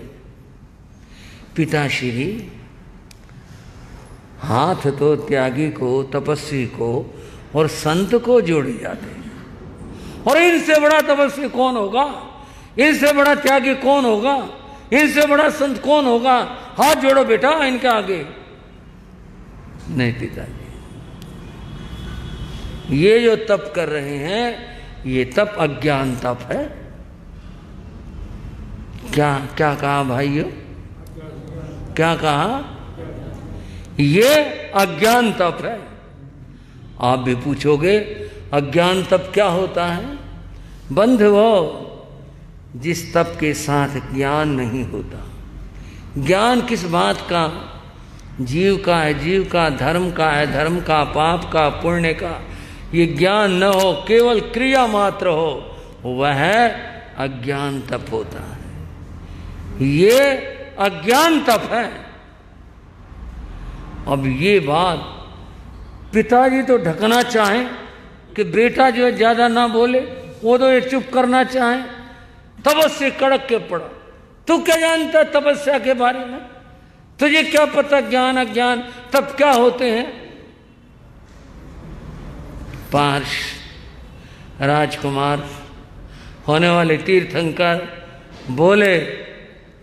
पिताश्री हाथ तो त्यागी को, तपस्वी को और संत को जोड़े जाते हैं। और इनसे बड़ा तपस्वी कौन होगा? इनसे बड़ा त्यागी कौन होगा? इनसे बड़ा संत कौन होगा? हाथ जोड़ो बेटा इनके आगे। नहीं पिताजी, ये जो तप कर रहे हैं ये तप अज्ञान तप है। क्या क्या कहा भाइयों? क्या कहा? ये अज्ञान तप है। आप भी पूछोगे अज्ञान तप क्या होता है? बंध वो जिस तप के साथ ज्ञान नहीं होता। ज्ञान किस बात का? जीव का है, जीव का, धर्म का है, धर्म का, पाप का, पुण्य का। ये ज्ञान न हो, केवल क्रिया मात्र हो, वह अज्ञान तप होता है। ये अज्ञान तप है। अब ये बात पिताजी तो ढकना चाहें कि बेटा जो है ज्यादा ना बोले, वो तो ये चुप करना चाहें, तपस्या कड़क के पड़ा। तू क्या जानता है तपस्या के बारे में? तुझे क्या पता ज्ञान अज्ञान तब क्या होते हैं? पार्श राजकुमार होने वाले तीर्थंकर बोले,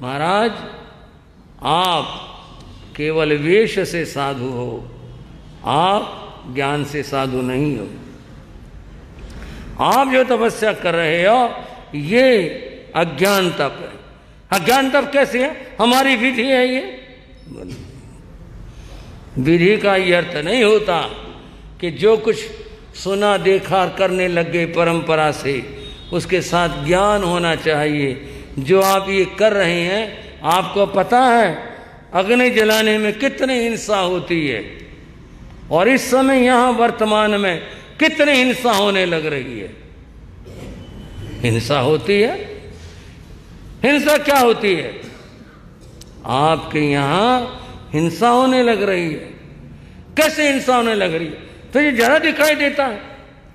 महाराज आप केवल वेश से साधु हो, आप ज्ञान से साधु नहीं हो। आप जो तपस्या कर रहे हो ये अज्ञान तप है। अज्ञान तप कैसे है? हमारी विधि है ये। विधि का ये अर्थ नहीं होता कि जो कुछ सुना देखा करने लगे परंपरा से उसके साथ ज्ञान होना चाहिए। जो आप ये कर रहे हैं, आपको पता है अग्नि जलाने में कितनी हिंसा होती है, और इस समय यहां वर्तमान में कितनी हिंसा होने लग रही है। हिंसा होती है। हिंसा क्या होती है? आपके यहां हिंसा होने लग रही है। कैसे हिंसा होने लग रही है? तो ये जरा दिखाई देता है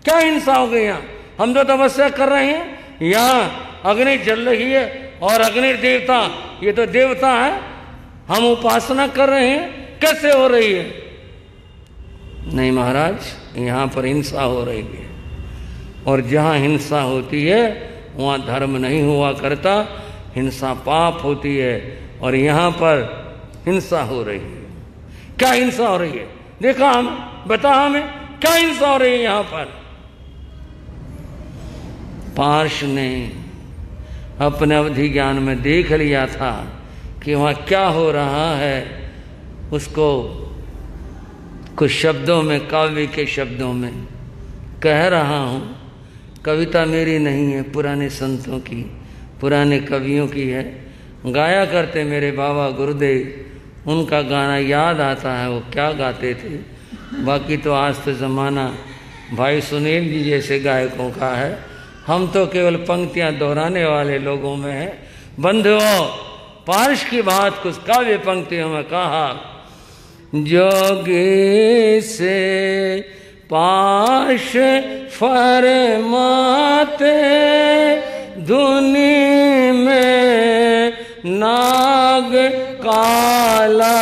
क्या हिंसा हो गई? यहां हम तो तपस्या कर रहे हैं, यहां अग्नि जल रही है, और अग्नि देवता, ये तो देवता है, हम उपासना कर रहे हैं, कैसे हो रही है? नहीं महाराज, यहां पर हिंसा हो रही है, और जहां हिंसा होती है वहां धर्म नहीं हुआ करता, हिंसा पाप होती है, और यहां पर हिंसा हो रही है। क्या हिंसा हो रही है? देखा हमें, बता हमें क्या हिंसा हो रही है यहां पर? पार्श ने अपने अवधि ज्ञान में देख लिया था कि वहां क्या हो रहा है। उसको कुछ शब्दों में, काव्य के शब्दों में कह रहा हूं। कविता मेरी नहीं है, पुराने संतों की, पुराने कवियों की है। गाया करते मेरे बाबा गुरुदेव, उनका गाना याद आता है, वो क्या गाते थे। बाकी तो आज तो ज़माना भाई सुनील जी जैसे गायकों का है, हम तो केवल पंक्तियां दोहराने वाले लोगों में हैं। बंधुओं, पार्श की बात कुछ काव्य पंक्तियों में कहा, जोगी से पाश फरमाते धुनी में नाग काला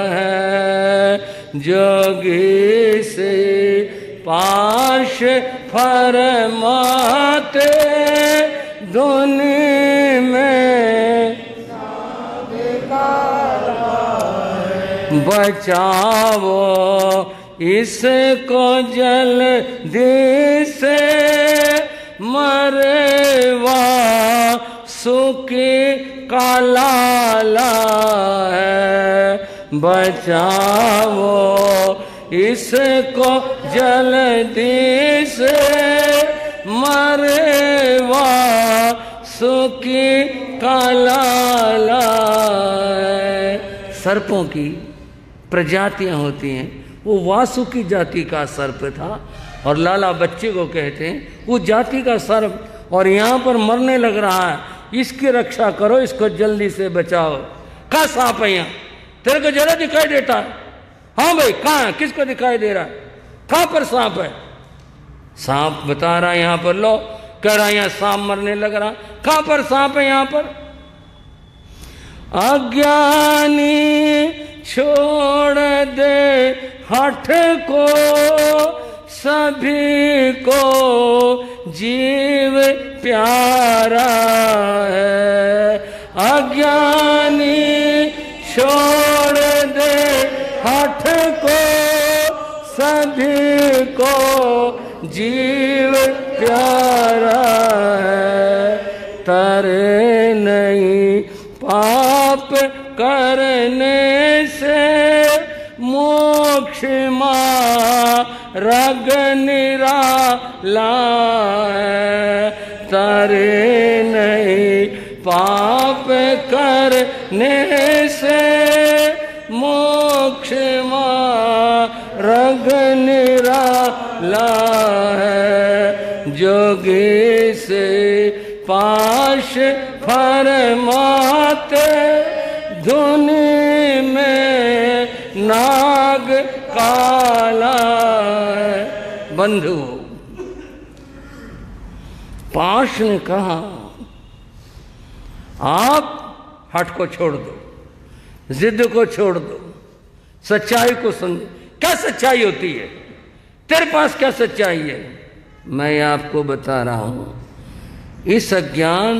है। जोगी से पाश फरमाते धुनी में नाग काला है। बचाओ इसको जल्दी से, मरेवा सुखी काला है। बचाओ इसको जल्दी से, मरेवा सुखी काला है। सर्पों की प्रजातियां होती हैं, वो वासुकी जाति का सर्प था, और लाला बच्चे को कहते हैं वो जाति का सर्प, और यहाँ पर मरने लग रहा है, इसकी रक्षा करो, इसको जल्दी से बचाओ। कहाँ सांप है? यहाँ तेरे को जरा दिखाई देता है? हाँ भाई, कहाँ है? किसको दिखाई दे रहा है? कहाँ पर सांप है? सांप बता रहा है यहाँ पर, लो कह रहा है यहाँ सांप मरने लग रहा। कहाँ पर सांप है? यहाँ पर अज्ञानी छोड़ दे हठ को, सभी को जीव प्यारा है। अज्ञानी छोड़ दे हठ को, सभी को जीव प्यारा है। तरे नहीं पाप करने से, मोक्ष मार्ग निराला है। तरे नहीं पाप करने से, मोक्ष मार्ग निराला है। जोगी से पाश फरमाते धुनी में नाग काला है। बंधु, पाश ने कहा आप हट को छोड़ दो, जिद को छोड़ दो, सच्चाई को समझो। क्या सच्चाई होती है? तेरे पास क्या सच्चाई है? मैं आपको बता रहा हूं, इस अज्ञान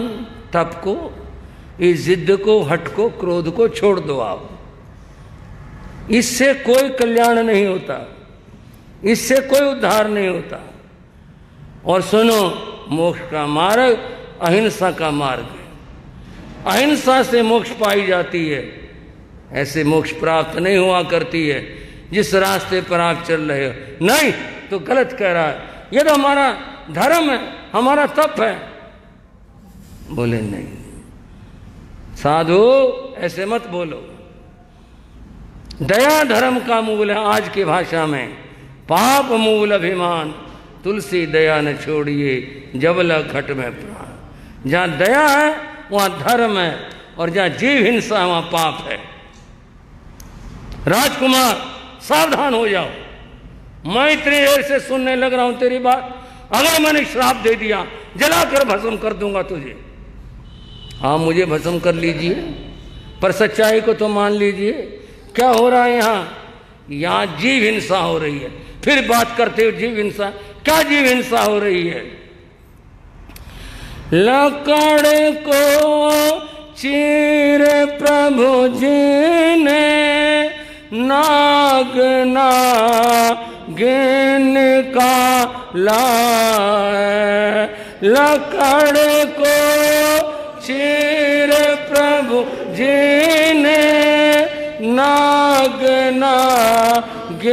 तप को, इस जिद को, हट को, क्रोध को छोड़ दो आप। इससे कोई कल्याण नहीं होता, इससे कोई उद्धार नहीं होता। और सुनो, मोक्ष का मार्ग अहिंसा का मार्ग है। अहिंसा से मोक्ष पाई जाती है। ऐसे मोक्ष प्राप्त नहीं हुआ करती है जिस रास्ते पर आप चल रहे हो। नहीं तो गलत कह रहा है, ये तो हमारा धर्म है, हमारा तप है। बोले नहीं साधु, ऐसे मत बोलो। दया धर्म का मूल है। आज की भाषा में पाप मूल अभिमान, तुलसी दया न छोड़िए, जबला घट में प्राण। जहां दया है वहां धर्म है, और जहां जीव हिंसा वहां पाप है। राजकुमार सावधान हो जाओ, मैं इतनी देर से सुनने लग रहा हूं तेरी बात। अगर मैंने श्राप दे दिया, जलाकर भस्म कर दूंगा तुझे। हाँ, मुझे भस्म कर लीजिए, पर सच्चाई को तो मान लीजिए। क्या हो रहा है यहां जीव हिंसा हो रही है। फिर बात करते हो जीव हिंसा, क्या जीव हिंसा हो रही है? लकड़ को चीर प्रभु जी ने, नाग नागिन का लाए। लकड़ को चीर प्रभु जी ने, नाग नागिन।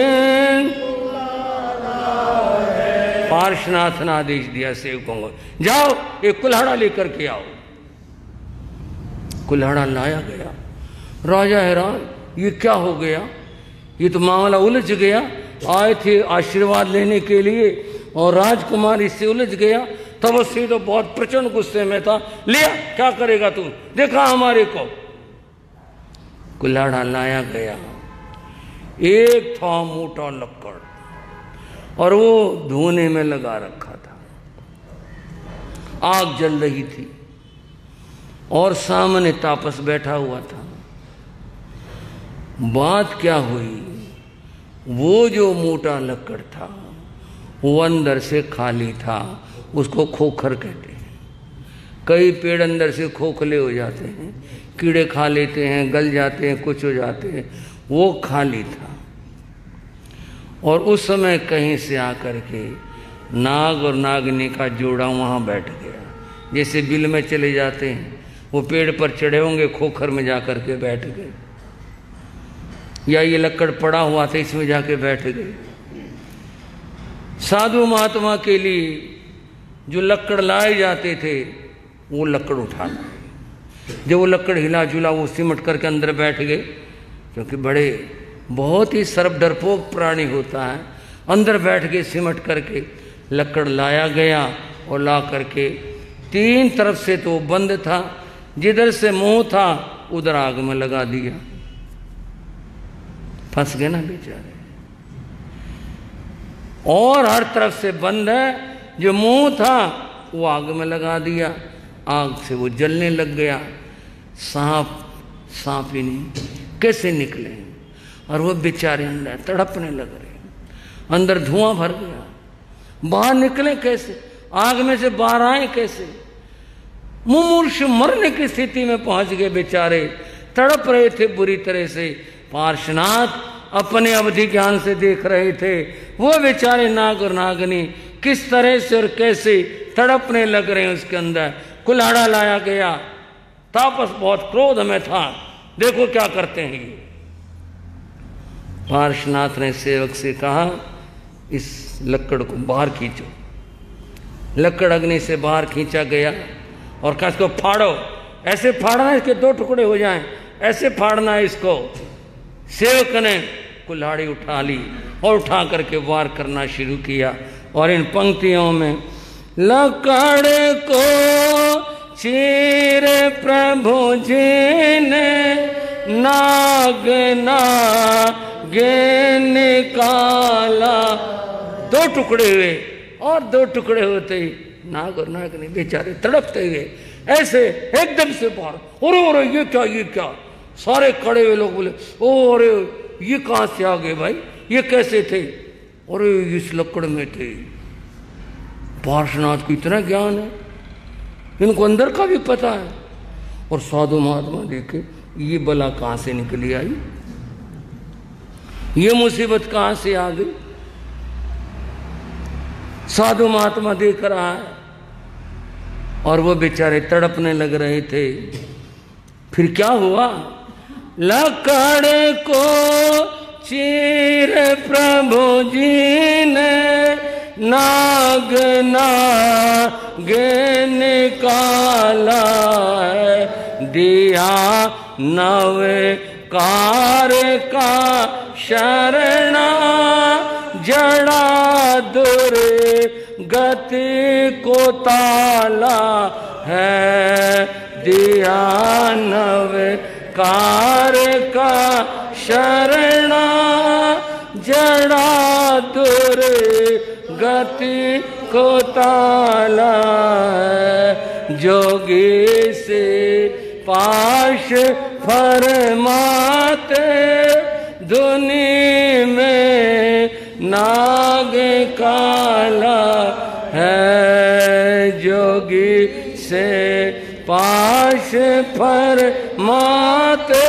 पार्श्वनाथ ने आदेश दिया सेवकों को, जाओ एक कुल्हाड़ा लेकर के आओ। कुल्हाड़ा लाया गया। राजा हैरान, ये क्या हो गया? ये तो मामला उलझ गया। आए थे आशीर्वाद लेने के लिए और राजकुमार इससे उलझ गया। तब उससे तो बहुत प्रचंड गुस्से में था। लिया, क्या करेगा तू, देखा हमारे को। कुल्हाड़ा लाया गया। एक था मोटा लक्कड़, और वो धोने में लगा रखा था। आग जल रही थी और सामने तापस बैठा हुआ था। बात क्या हुई, वो जो मोटा लक्कड़ था वो अंदर से खाली था। उसको खोखर कहते हैं। कई पेड़ अंदर से खोखले हो जाते हैं, कीड़े खा लेते हैं, गल जाते हैं, कुछ हो जाते हैं। वो खाली था। और उस समय कहीं से आकर के नाग और नागिनी का जोड़ा वहाँ बैठ गया। जैसे बिल में चले जाते हैं, वो पेड़ पर चढ़े होंगे, खोखर में जाकर के बैठ गए। या ये लक्कड़ पड़ा हुआ था, इसमें जाके बैठ गए। साधु महात्मा के लिए जो लक्कड़ लाए जाते थे, वो लक्कड़ उठा लाए। जब वो लक्कड़ हिला जुला, वो सिमट करके अंदर बैठ गए। क्योंकि बड़े बहुत ही सर्प डरपोक प्राणी होता है। अंदर बैठ के सिमट करके लक्कड़ लाया गया, और ला करके तीन तरफ से तो बंद था, जिधर से मुंह था उधर आग में लगा दिया। फंस गए ना बेचारे। और हर तरफ से बंद है, जो मुंह था वो आग में लगा दिया। आग से वो जलने लग गया। सांप ही नहीं, कैसे निकले? और वो बेचारे अंदर तड़पने लग रहे। अंदर धुआं भर गया। बाहर निकले कैसे? आग में से बाहर आए कैसे? मुमूर्षु मरने की स्थिति में पहुंच गए बेचारे। तड़प रहे थे बुरी तरह से। पार्श्वनाथ अपने अवधि ज्ञान से देख रहे थे, वो बेचारे नाग और नागनी किस तरह से और कैसे तड़पने लग रहे हैं उसके अंदर। कुल्हाड़ा लाया गया। तापस बहुत क्रोध में था। देखो क्या करते हैं ये। पार्श्वनाथ ने सेवक से कहा, इस लक्कड़ को बाहर खींचो। लक्कड़ अग्नि से बाहर खींचा गया और कहा इसको फाड़ो। ऐसे फाड़ना इसके दो टुकड़े हो जाएं, ऐसे फाड़ना है इसको। सेवक ने कुल्हाड़ी उठा ली और उठा करके वार करना शुरू किया। और इन पंक्तियों में, लक्कड़ को चीर प्रभु जी ने, नाग नागे निकाला। दो टुकड़े हुए और दो टुकड़े होते ही नाग और नाग ने बेचारे तड़पते हुए ऐसे एकदम से बाहर, अरे ये क्या ये क्या। सारे खड़े हुए लोग बोले ओ अरे ये कहां से आ गए भाई, ये कैसे थे। अरे इस लकड़ में थे। पार्श्वनाथ को इतना ज्ञान है, इनको अंदर का भी पता है। और साधु महात्मा देखे ये बला कहां से निकली आई, ये मुसीबत कहां से आ गई। साधु महात्मा देख रहा है और वो बेचारे तड़पने लग रहे थे। फिर क्या हुआ, लकड़ को चीर प्रभु जी ने नाग नागे निकाला है। दिया नवकार का शरणा जड़ा दुर्गति को ताला है। दिया नवकार का शरणा जड़ा दुर्गति को ताला है। जोगी से पाश फरमाते धुनी में नाग काला है। जोगी से पाश फरमाते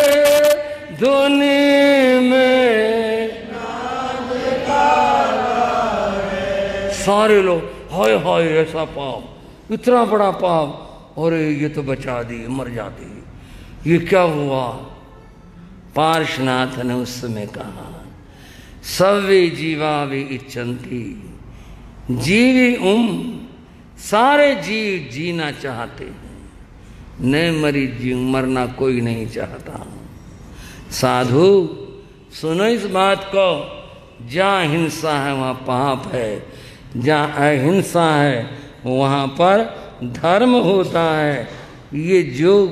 धुनी में नाग काला है। सारे लोग हाय हाय ऐसा पाप, इतना बड़ा पाप, और ये तो बचा दी, मर जाती, ये क्या हुआ। पार्श्वनाथ ने उस समय कहा सवे जीवा वे इच्छन्ति, जीवी सारे जीव जीना चाहते हैं, न मरी जीव मरना कोई नहीं चाहता। साधु सुनो इस बात को, जहाँ हिंसा है वहाँ पाप है, जहाँ अहिंसा है वहाँ पर धर्म होता है। ये जो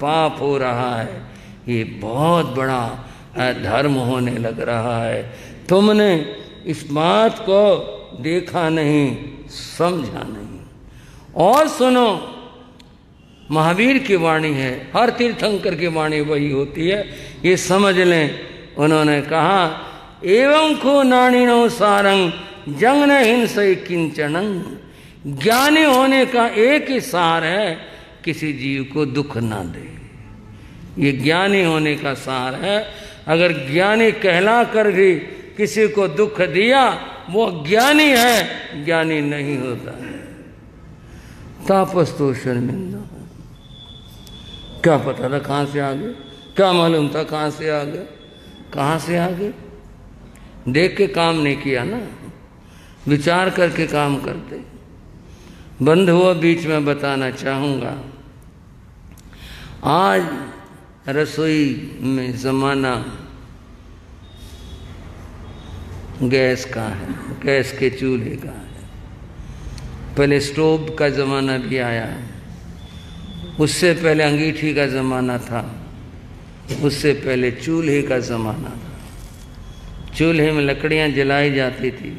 पाप हो रहा है ये बहुत बड़ा अधर्म होने लग रहा है। तुमने इस बात को देखा नहीं, समझा नहीं। और सुनो, महावीर की वाणी है, हर तीर्थंकर की वाणी वही होती है, ये समझ लें। उन्होंने कहा एवं खो नाणिनो सारंग जंग न हिंसै किंचनंग। ज्ञानी होने का एक ही सार है, किसी जीव को दुख ना दे। ये ज्ञानी होने का सार है। अगर ज्ञानी कहला कर भी किसी को दुख दिया वो ज्ञानी है, ज्ञानी नहीं होता है। तापस तो शर्मिंदा, क्या पता था कहाँ से आ गए, क्या मालूम था कहाँ से आ गए, कहाँ से आ गए। देख के काम नहीं किया ना, विचार करके काम करते। बंधुओं बीच में बताना चाहूँगा, आज रसोई में ज़माना गैस का है, गैस के चूल्हे का है। पहले स्टोव का ज़माना भी आया है, उससे पहले अंगीठी का ज़माना था, उससे पहले चूल्हे का ज़माना था। चूल्हे में लकड़ियाँ जलाई जाती थी।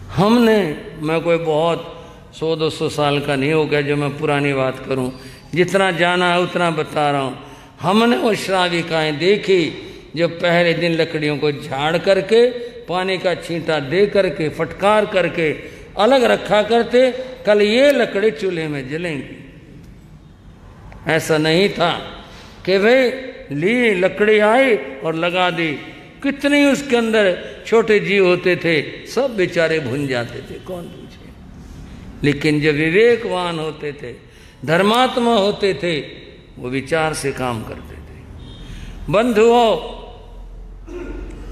हमने, मैं कोई बहुत 100-200 साल का नहीं हो गया जो मैं पुरानी बात करूं, जितना जाना है उतना बता रहा हूं। हमने वो श्राविकाएँ देखी जो पहले दिन लकड़ियों को झाड़ करके पानी का छींटा दे करके फटकार करके अलग रखा करते, कल ये लकड़ी चूल्हे में जलेंगी। ऐसा नहीं था कि भाई ली लकड़ी आई और लगा दी। कितने उसके अंदर छोटे जीव होते थे, सब बेचारे भुन जाते थे, कौन पूछे। लेकिन जो विवेकवान होते थे, धर्मात्मा होते थे, वो विचार से काम करते थे। बंधुओं,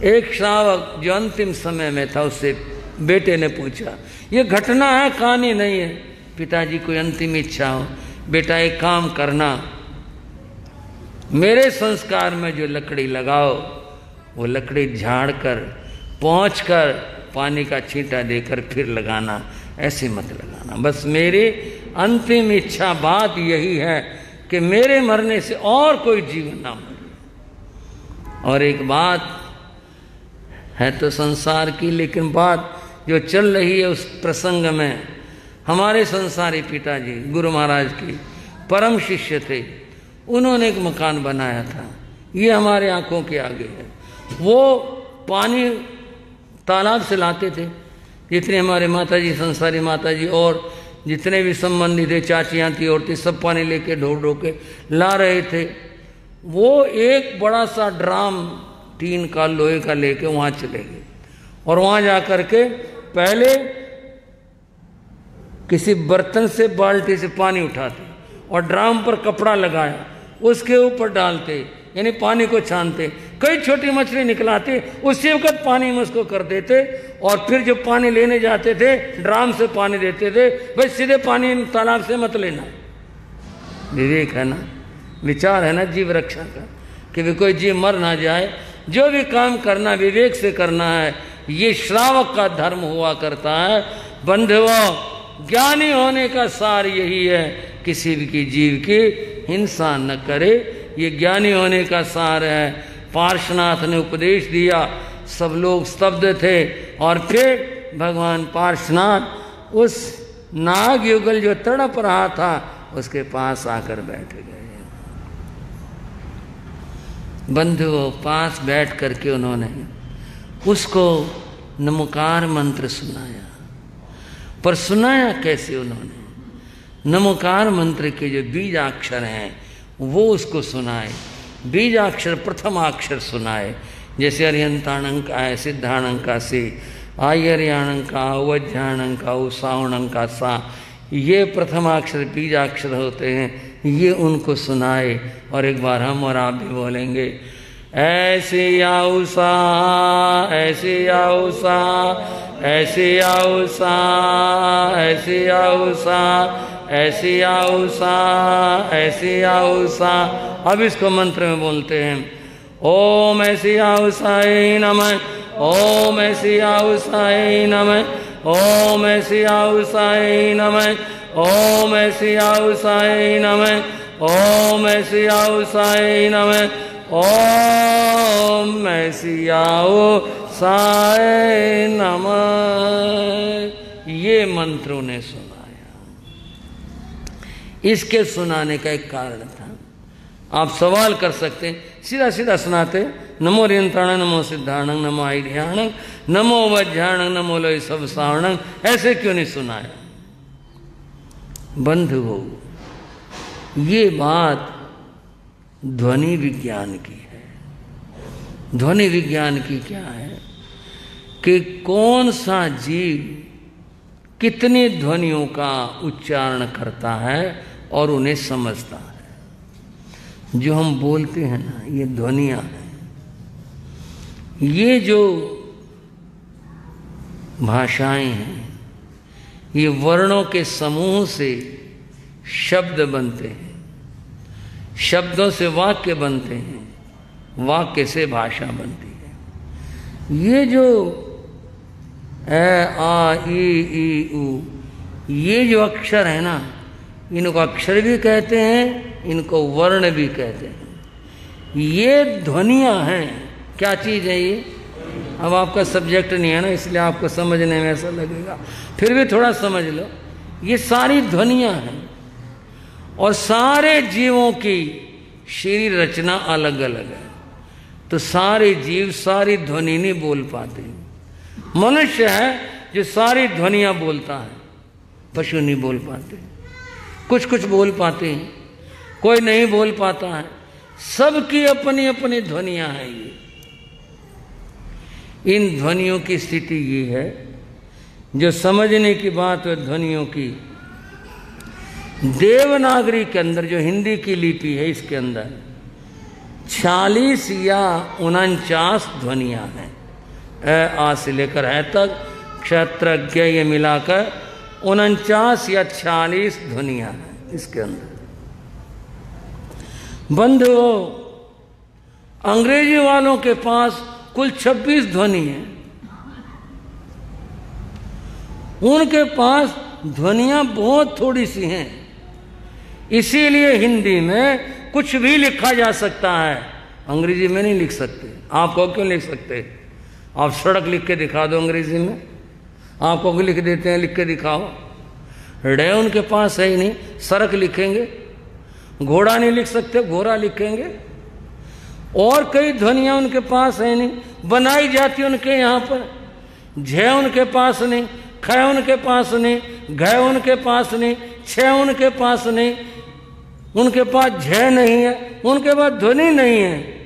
एक श्रावक जो अंतिम समय में था, उससे बेटे ने पूछा, ये घटना है कहानी नहीं है, पिताजी कोई अंतिम इच्छा हो, बेटा एक काम करना, मेरे संस्कार में जो लकड़ी लगाओ वो लकड़ी झाड़ कर पहुँच कर पानी का छींटा देकर फिर लगाना, ऐसे मत लगाना। बस मेरी अंतिम इच्छा बात यही है कि मेरे मरने से और कोई जीव ना मरे। और एक बात है तो संसार की, लेकिन बात जो चल रही है उस प्रसंग में, हमारे संसारी पिताजी गुरु महाराज की परम शिष्य थे, उन्होंने एक मकान बनाया था, ये हमारे आंखों के आगे है। वो पानी तालाब से लाते थे, जितने हमारे माताजी संसारी माताजी और जितने भी संबंधी थे, चाचियाँ थी, औरतें, सब पानी लेके ढो ढो के ला रहे थे। वो एक बड़ा सा ड्राम टीन का लोहे का लेके वहाँ चले गए और वहाँ जा कर के पहले किसी बर्तन से बाल्टी से पानी उठाते और ड्राम पर कपड़ा लगाया, उसके ऊपर डालते, यानी पानी को छानते, कई छोटी मछली निकलाते, उसी वक्त पानी में उसको कर देते और फिर जब पानी लेने जाते थे ड्राम से पानी देते थे, भाई सीधे पानी तालाब से मत लेना। विवेक है ना, विचार है ना जीव रक्षा का, कि भी कोई जीव मर ना जाए। जो भी काम करना विवेक से करना है, ये श्रावक का धर्म हुआ करता है। बंधुओं, ज्ञानी होने का सार यही है, किसी भी जीव की हिंसा न करे, ये ज्ञानी होने का सार है। पार्श्वनाथ ने उपदेश दिया, सब लोग स्तब्ध थे और फिर भगवान पार्श्वनाथ उस नाग युगल जो तड़प रहा था उसके पास आकर बैठ गए। बंधुओं, पास बैठ करके उन्होंने उसको नमोकार मंत्र सुनाया। पर सुनाया कैसे उन्होंने? नमोकार मंत्र के जो बीजाक्षर हैं वो उसको सुनाए। बीजाक्षर प्रथमाक्षर सुनाए, जैसे अरिहंताणं का है, सिद्धाणं का से, आयर्याणं का, अवज्ञाणं का, उसावणं का सा, ये प्रथमाक्षर बीजाक्षर होते हैं, ये उनको सुनाए। और एक बार हम और आप भी बोलेंगे, ऐसे आउसा, ऐसे आउसा, ऐसे आउसा, ऐसे आउसा, ऐसे आउसा, ऐसे आउसा। अब इसको मंत्र में बोलते हैं, ओम ऐसे आउसाय नमः, ओम ऐसे आउसाय नमः, ओम ऐसे आउसाय नमः, ओम ऐसे आउसाय नमः, ओम ऐसे आउसाय नमः, ओम ऐसे आउसाय नमः। ये मंत्र उन्हें सुनाया। इसके सुनाने का एक कारण था। आप सवाल कर सकते हैं, सीधा सीधा सुनाते, नमो रियंत्राणं, नमो सिद्धाणं, नमो आइडियाणं, नमो वज्राणं, नमो लोय सब सावणं, ऐसे क्यों नहीं सुनाया? बंधुओं, ये बात ध्वनि विज्ञान की है। ध्वनि विज्ञान की क्या है कि कौन सा जीव कितनी ध्वनियों का उच्चारण करता है और उन्हें समझता है। जो हम बोलते हैं ना, ये ध्वनियाँ हैं। ये जो भाषाएं हैं, ये वर्णों के समूह से शब्द बनते हैं, शब्दों से वाक्य बनते हैं, वाक्य से भाषा बनती है। ये जो ए आ ई उ, ये जो अक्षर है ना, इनको अक्षर भी कहते हैं, इनको वर्ण भी कहते हैं। ये ध्वनियाँ हैं। क्या चीज़ है ये? अब आपका सब्जेक्ट नहीं है ना, इसलिए आपको समझने में ऐसा लगेगा, फिर भी थोड़ा समझ लो। ये सारी ध्वनियाँ हैं और सारे जीवों की शरीर रचना अलग अलग है, तो सारे जीव सारी ध्वनि नहीं बोल पाते। मनुष्य है जो सारी ध्वनियाँ बोलता है, पशु नहीं बोल पाते, कुछ कुछ बोल पाते हैं, कोई नहीं बोल पाता है। सबकी अपनी अपनी ध्वनियाँ हैं। ये इन ध्वनियों की स्थिति ये है, जो समझने की बात है ध्वनियों की। देवनागरी के अंदर जो हिंदी की लिपि है, इसके अंदर 46 या 49 ध्वनियाँ हैं। अ आ से लेकर है तक, क्षत्रज्ञ ये मिलाकर 49 या 46 ध्वनियाँ हैं इसके अंदर। बंधुओं, अंग्रेजी वालों के पास कुल 26 ध्वनि है। उनके पास ध्वनियाँ बहुत थोड़ी सी हैं, इसीलिए हिंदी में कुछ भी लिखा जा सकता है। अंग्रेजी में नहीं लिख सकते। आप कहो क्यों लिख सकते? आप सड़क लिख के दिखा दो अंग्रेजी में, आपको लिख देते हैं, लिख के दिखाओ। ड उनके पास है ही नहीं, सड़क लिखेंगे। घोड़ा नहीं लिख सकते, घोड़ा लिखेंगे। और कई ध्वनियाँ उनके पास है नहीं, बनाई जाती उनके यहाँ पर। झ उनके पास नहीं, ख उनके पास नहीं, घ उनके पास नहीं, छ उनके पास नहीं, उनके पास झ नहीं है, उनके पास ध्वनि नहीं है।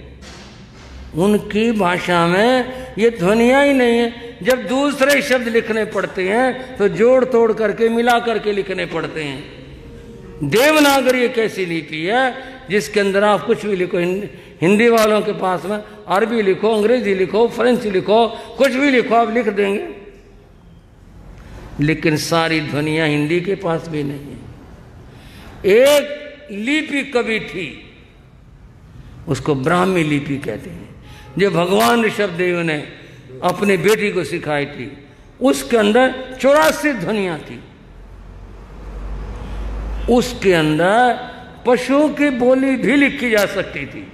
उनकी भाषा में ये ध्वनियाँ ही नहीं है। जब दूसरे शब्द लिखने पड़ते हैं तो जोड़ तोड़ करके मिला करके लिखने पड़ते हैं। देवनागरी एक ऐसी लिपि है जिसके अंदर आप कुछ भी लिखो, हिंदी वालों के पास में अरबी लिखो, अंग्रेजी लिखो, फ्रेंच लिखो, कुछ भी लिखो आप लिख देंगे, लेकिन सारी ध्वनियाँ हिंदी के पास भी नहीं है। एक लिपि कभी थी, उसको ब्राह्मी लिपि कहते हैं, जो भगवान ऋषभदेव ने अपनी बेटी को सिखाई थी। उसके अंदर 84 ध्वनियाँ थी। उसके अंदर पशुओं की बोली भी लिखी जा सकती थी,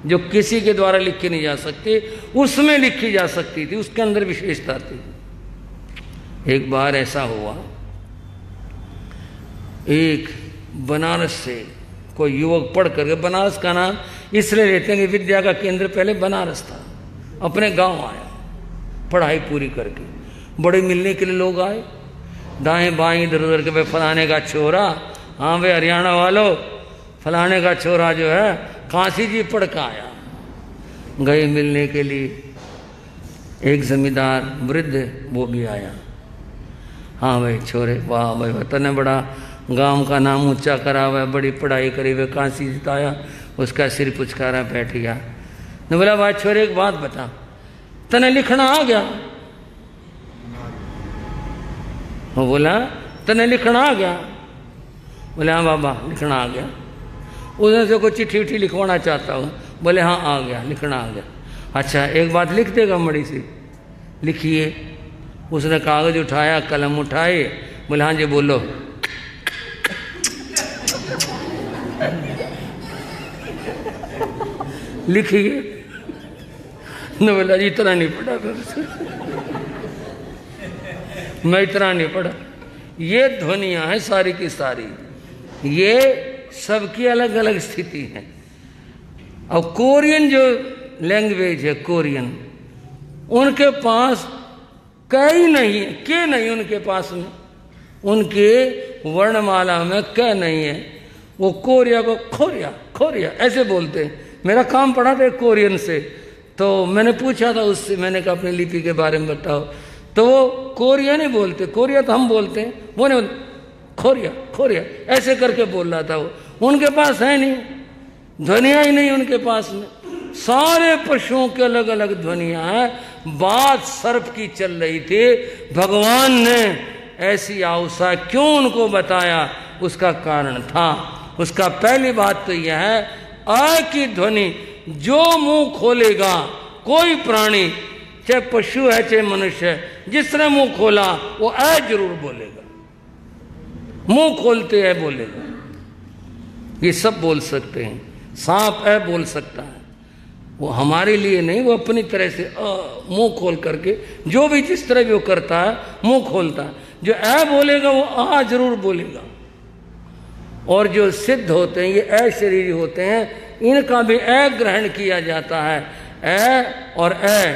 जो किसी के द्वारा लिखी नहीं जा सकती, उसमें लिखी जा सकती थी। उसके अंदर विशेषता थी। एक बार ऐसा हुआ, एक बनारस से कोई युवक पढ़ करके, बनारस का नाम इसलिए लेते हैं कि विद्या का केंद्र पहले बनारस था, अपने गांव आया पढ़ाई पूरी करके। बड़े मिलने के लिए लोग आए, दाएं बाएं इधर उधर के, भाई फलाने का छोरा, हाँ भाई हरियाणा वालों, फलाने का छोरा जो है काशी जी पढ़ का आया। गए मिलने के लिए। एक जमींदार वृद्ध वो भी आया, हाँ भाई छोरे, वाह भाई तने बड़ा गांव का नाम ऊंचा करा हुआ है, बड़ी पढ़ाई करी हुई, काशी जिताया। उसका सिर पुचकारा बैठ गया। ने बोला भाई छोरे एक बात बता, तने लिखना आ गया? वो बोला तने लिखना आ गया? बोले हाँ बाबा लिखना आ गया। उसने से कोई चिट्ठी उठी लिखवाना चाहता हूँ। बोले हाँ आ गया, लिखना आ गया। अच्छा एक बात लिख देगा मड़ी सी? लिखिए। उसने कागज उठाया, कलम उठाए, बोले हाँ जी बोलो। लिखिए। न बोला जी इतना नहीं पढ़ा मैं इतना नहीं पढ़ा। ये ध्वनियाँ हैं सारी की सारी, ये सबकी अलग अलग स्थिति है। अब कोरियन जो लैंग्वेज है, कोरियन, उनके पास कई नहीं है, के नहीं उनके पास में, उनके वर्णमाला में क नहीं है। वो कोरिया को खोरिया खोरिया ऐसे बोलते हैं। मेरा काम पड़ा था कोरियन से, तो मैंने पूछा था उससे, मैंने कहा अपनी लिपि के बारे में बताओ, तो वो कोरिया नहीं बोलते, कोरिया तो हम बोलते हैं, वो नहीं, खोरिया खोरिया ऐसे करके बोल रहा था वो। उनके पास है नहीं, ध्वनियाँ ही नहीं उनके पास में। सारे पशुओं के अलग अलग ध्वनियाँ हैं। बात सर्प की चल रही थी, भगवान ने ऐसी आउसा क्यों उनको बताया, उसका कारण था। उसका पहली बात तो यह है, आ की ध्वनि जो मुंह खोलेगा, कोई प्राणी, चाहे पशु है चाहे मनुष्य है, जिसने मुंह खोला वो ऐ जरूर बोलेगा। मुंह खोलते है बोलेगा। ये सब बोल सकते हैं। सांप ऐ बोल सकता है, वो हमारे लिए नहीं, वो अपनी तरह से मुंह खोल करके, जो भी जिस तरह भी वो करता है मुंह खोलता है। जो ऐ बोलेगा वो आ जरूर बोलेगा। और जो सिद्ध होते हैं, ये ऐ शरीरी होते हैं, इनका भी ऐ ग्रहण किया जाता है। ऐ और ऐ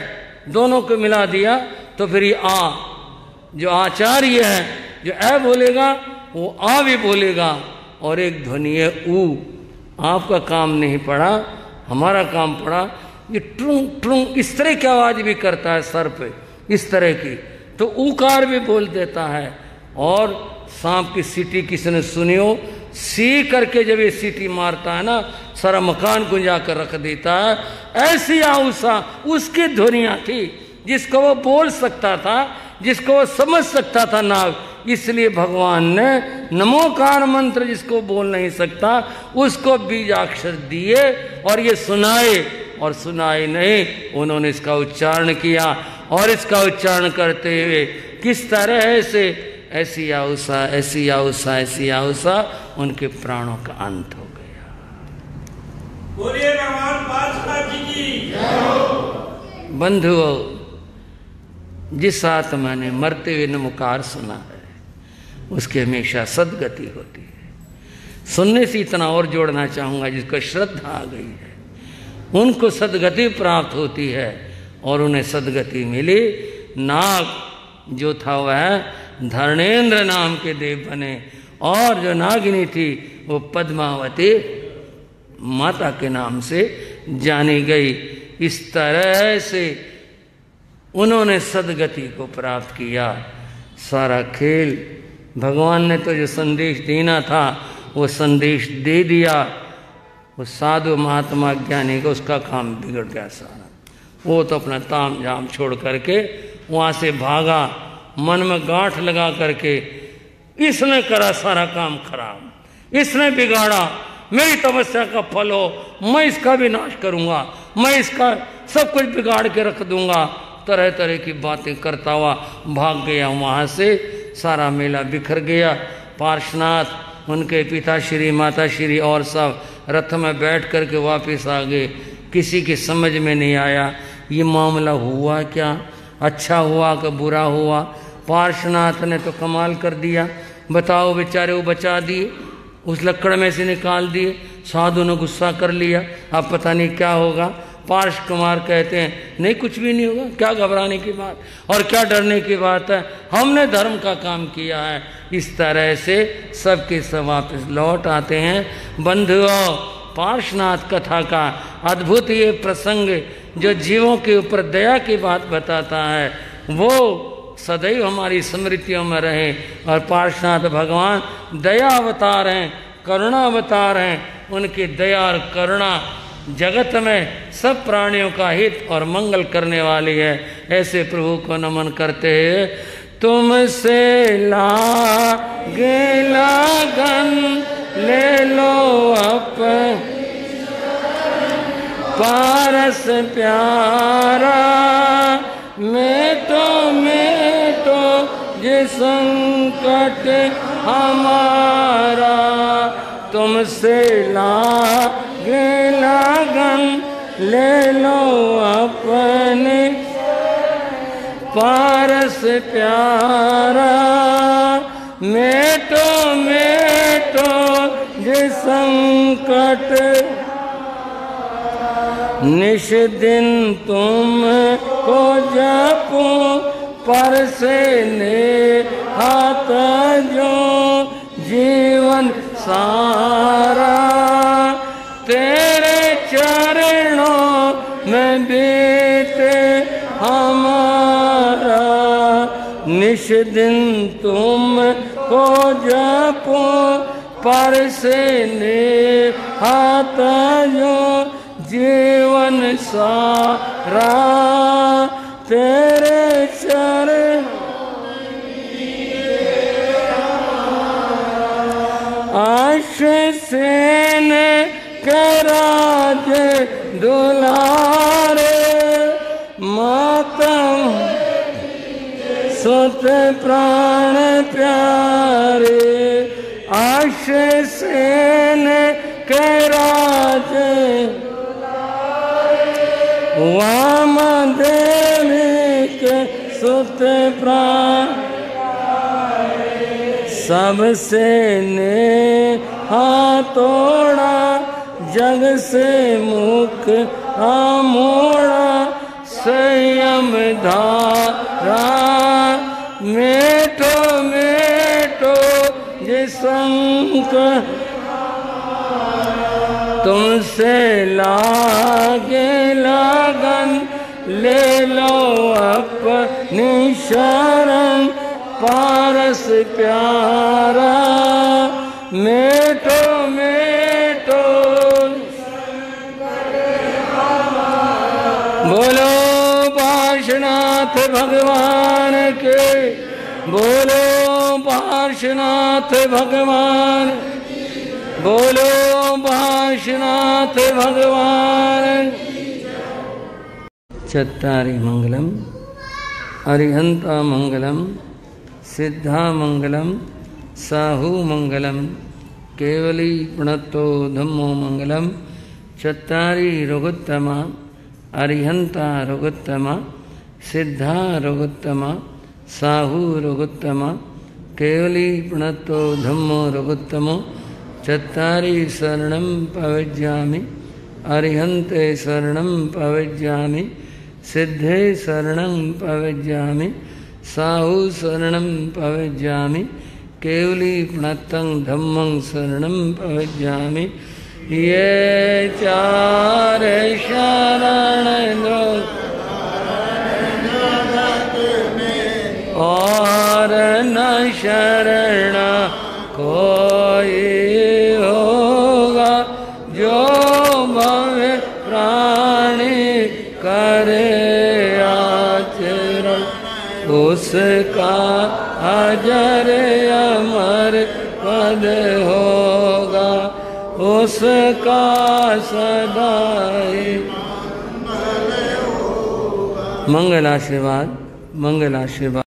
दोनों को मिला दिया तो फिर ये आ, जो आचार्य है, जो ऐ बोलेगा वो आ भी बोलेगा। और एक ध्वनि है ऊ। आपका काम नहीं पड़ा, हमारा काम पड़ा। ये ट्रुंग ट्रुंग इस तरह की आवाज भी करता है सर पे, इस तरह की, तो ऊकार भी बोल देता है। और सांप की सीटी किसी ने सुनी हो, सी करके जब ये सीटी मारता है ना, सारा मकान गुंजा कर रख देता है। ऐसी आउसा उसकी ध्वनियाँ थी, जिसको वो बोल सकता था, जिसको वो समझ सकता था नाग। इसलिए भगवान ने नमोकार मंत्र जिसको बोल नहीं सकता उसको बीजाक्षर दिए और ये सुनाए। और सुनाए नहीं, उन्होंने इसका उच्चारण किया। और इसका उच्चारण करते हुए किस तरह से ऐसी आउसा ऐसी आउसा ऐसी आउसा उनके प्राणों का अंत हो गया। बोलिए भगवान बंधुओं, जिस आत्मा ने मरते हुए नमकार सुना है उसकी हमेशा सदगति होती है। सुनने से इतना और जोड़ना चाहूँगा, जिसको श्रद्धा आ गई है उनको सदगति प्राप्त होती है, और उन्हें सदगति मिली। नाग जो था वह धर्णेंद्र नाम के देव बने, और जो नागिनी थी वो पद्मावती माता के नाम से जानी गई। इस तरह से उन्होंने सदगति को प्राप्त किया। सारा खेल भगवान ने तो जो संदेश देना था वो संदेश दे दिया। वो साधु महात्मा ज्ञानी को उसका काम बिगड़ गया सारा। वो तो अपना ताम झाम छोड़ करके वहाँ से भागा, मन में गांठ लगा करके इसने करा सारा काम खराब, इसने बिगाड़ा, मेरी तपस्या का फल हो, मैं इसका भी नाश करूँगा, मैं इसका सब कुछ बिगाड़ के रख दूंगा। तरह तरह की बातें करता हुआ भाग गया वहाँ से। सारा मेला बिखर गया। पार्श्वनाथ, उनके पिता श्री, माता श्री और सब रथ में बैठ करके वापस आ गए। किसी की समझ में नहीं आया ये मामला हुआ क्या, अच्छा हुआ कि बुरा हुआ। पार्श्वनाथ ने तो कमाल कर दिया। बताओ, बेचारे वो बचा दिए, उस लकड़ में से निकाल दिए। साधु ने गुस्सा कर लिया, अब पता नहीं क्या होगा। पार्श कुमार कहते हैं नहीं, कुछ भी नहीं होगा, क्या घबराने की बात और क्या डरने की बात है, हमने धर्म का काम किया है। इस तरह से सबके सब वापस लौट आते हैं। बंधुओं, पार्श्वनाथ कथा का अद्भुत ये प्रसंग जो जीवों के ऊपर दया की बात बताता है वो सदैव हमारी स्मृतियों में रहे। और पार्श्वनाथ भगवान दया अवतार हैं, करुणा अवतार हैं। उनकी दया और करुणा जगत में सब प्राणियों का हित और मंगल करने वाली है। ऐसे प्रभु को नमन करते हैं। तुमसे लागे लगन ले लो पारस प्यारा, मैं तो ये संकट हमारा। तुमसे लागे लगन ले लो अपने पारस प्यारा, मैं तो ये संकट निश दिन तुम को जपो पर से ने हाथ जो जीवन सारा, तेरे चरणों में बीते हमारा। निश दिन तुम को जपो पर से ने हाथ जो जीवन सारा, तेरे चरण आशीषेन कराज दुलारे, मातम सुत प्राण प्यारे। आशीषेन कराज वाम देवी के सुत प्राण, सबसे ने हाथोड़ा जग से मुख आमोड़ा, संयम धारा मेटो ये संकट तुमसे लागे लगन ले लो अपनी शरण, पारस प्यारा मेटो बोलो पार्श्वनाथ भगवान के, बोलो पार्श्वनाथ भगवान, बोलो पार्श्वनाथ भगवान। चत्तारि मंगलम अरिहंता मंगलम सिद्धा मंगलम साहू मंगलम केवली प्रणतो धम्मो मंगलम। चत्तारि रघुत्तमा अरिहंता रघुत्तमा, सिद्धा रघुत्तमा, साहू रघुत्तमा, केवली प्रणतो धम्मो रघुत्तमो, चत्तारि शरणं प्रवज्यामि, अरिहंते शरणं प्रवज्यामि, सिद्धे शरणं प्रवज्यामि, साहू शरणं प्रवज्यामि, केवली प्रणतं धम्मं शरणं प्रवज्यामि। ये चार शरण और न शरण कोई होगा, जो भव प्राणी करे आचरण, उसका अजर अमर पद होगा, उसका सदाई मंगल आशीर्वाद, मंगल आशीर्वाद।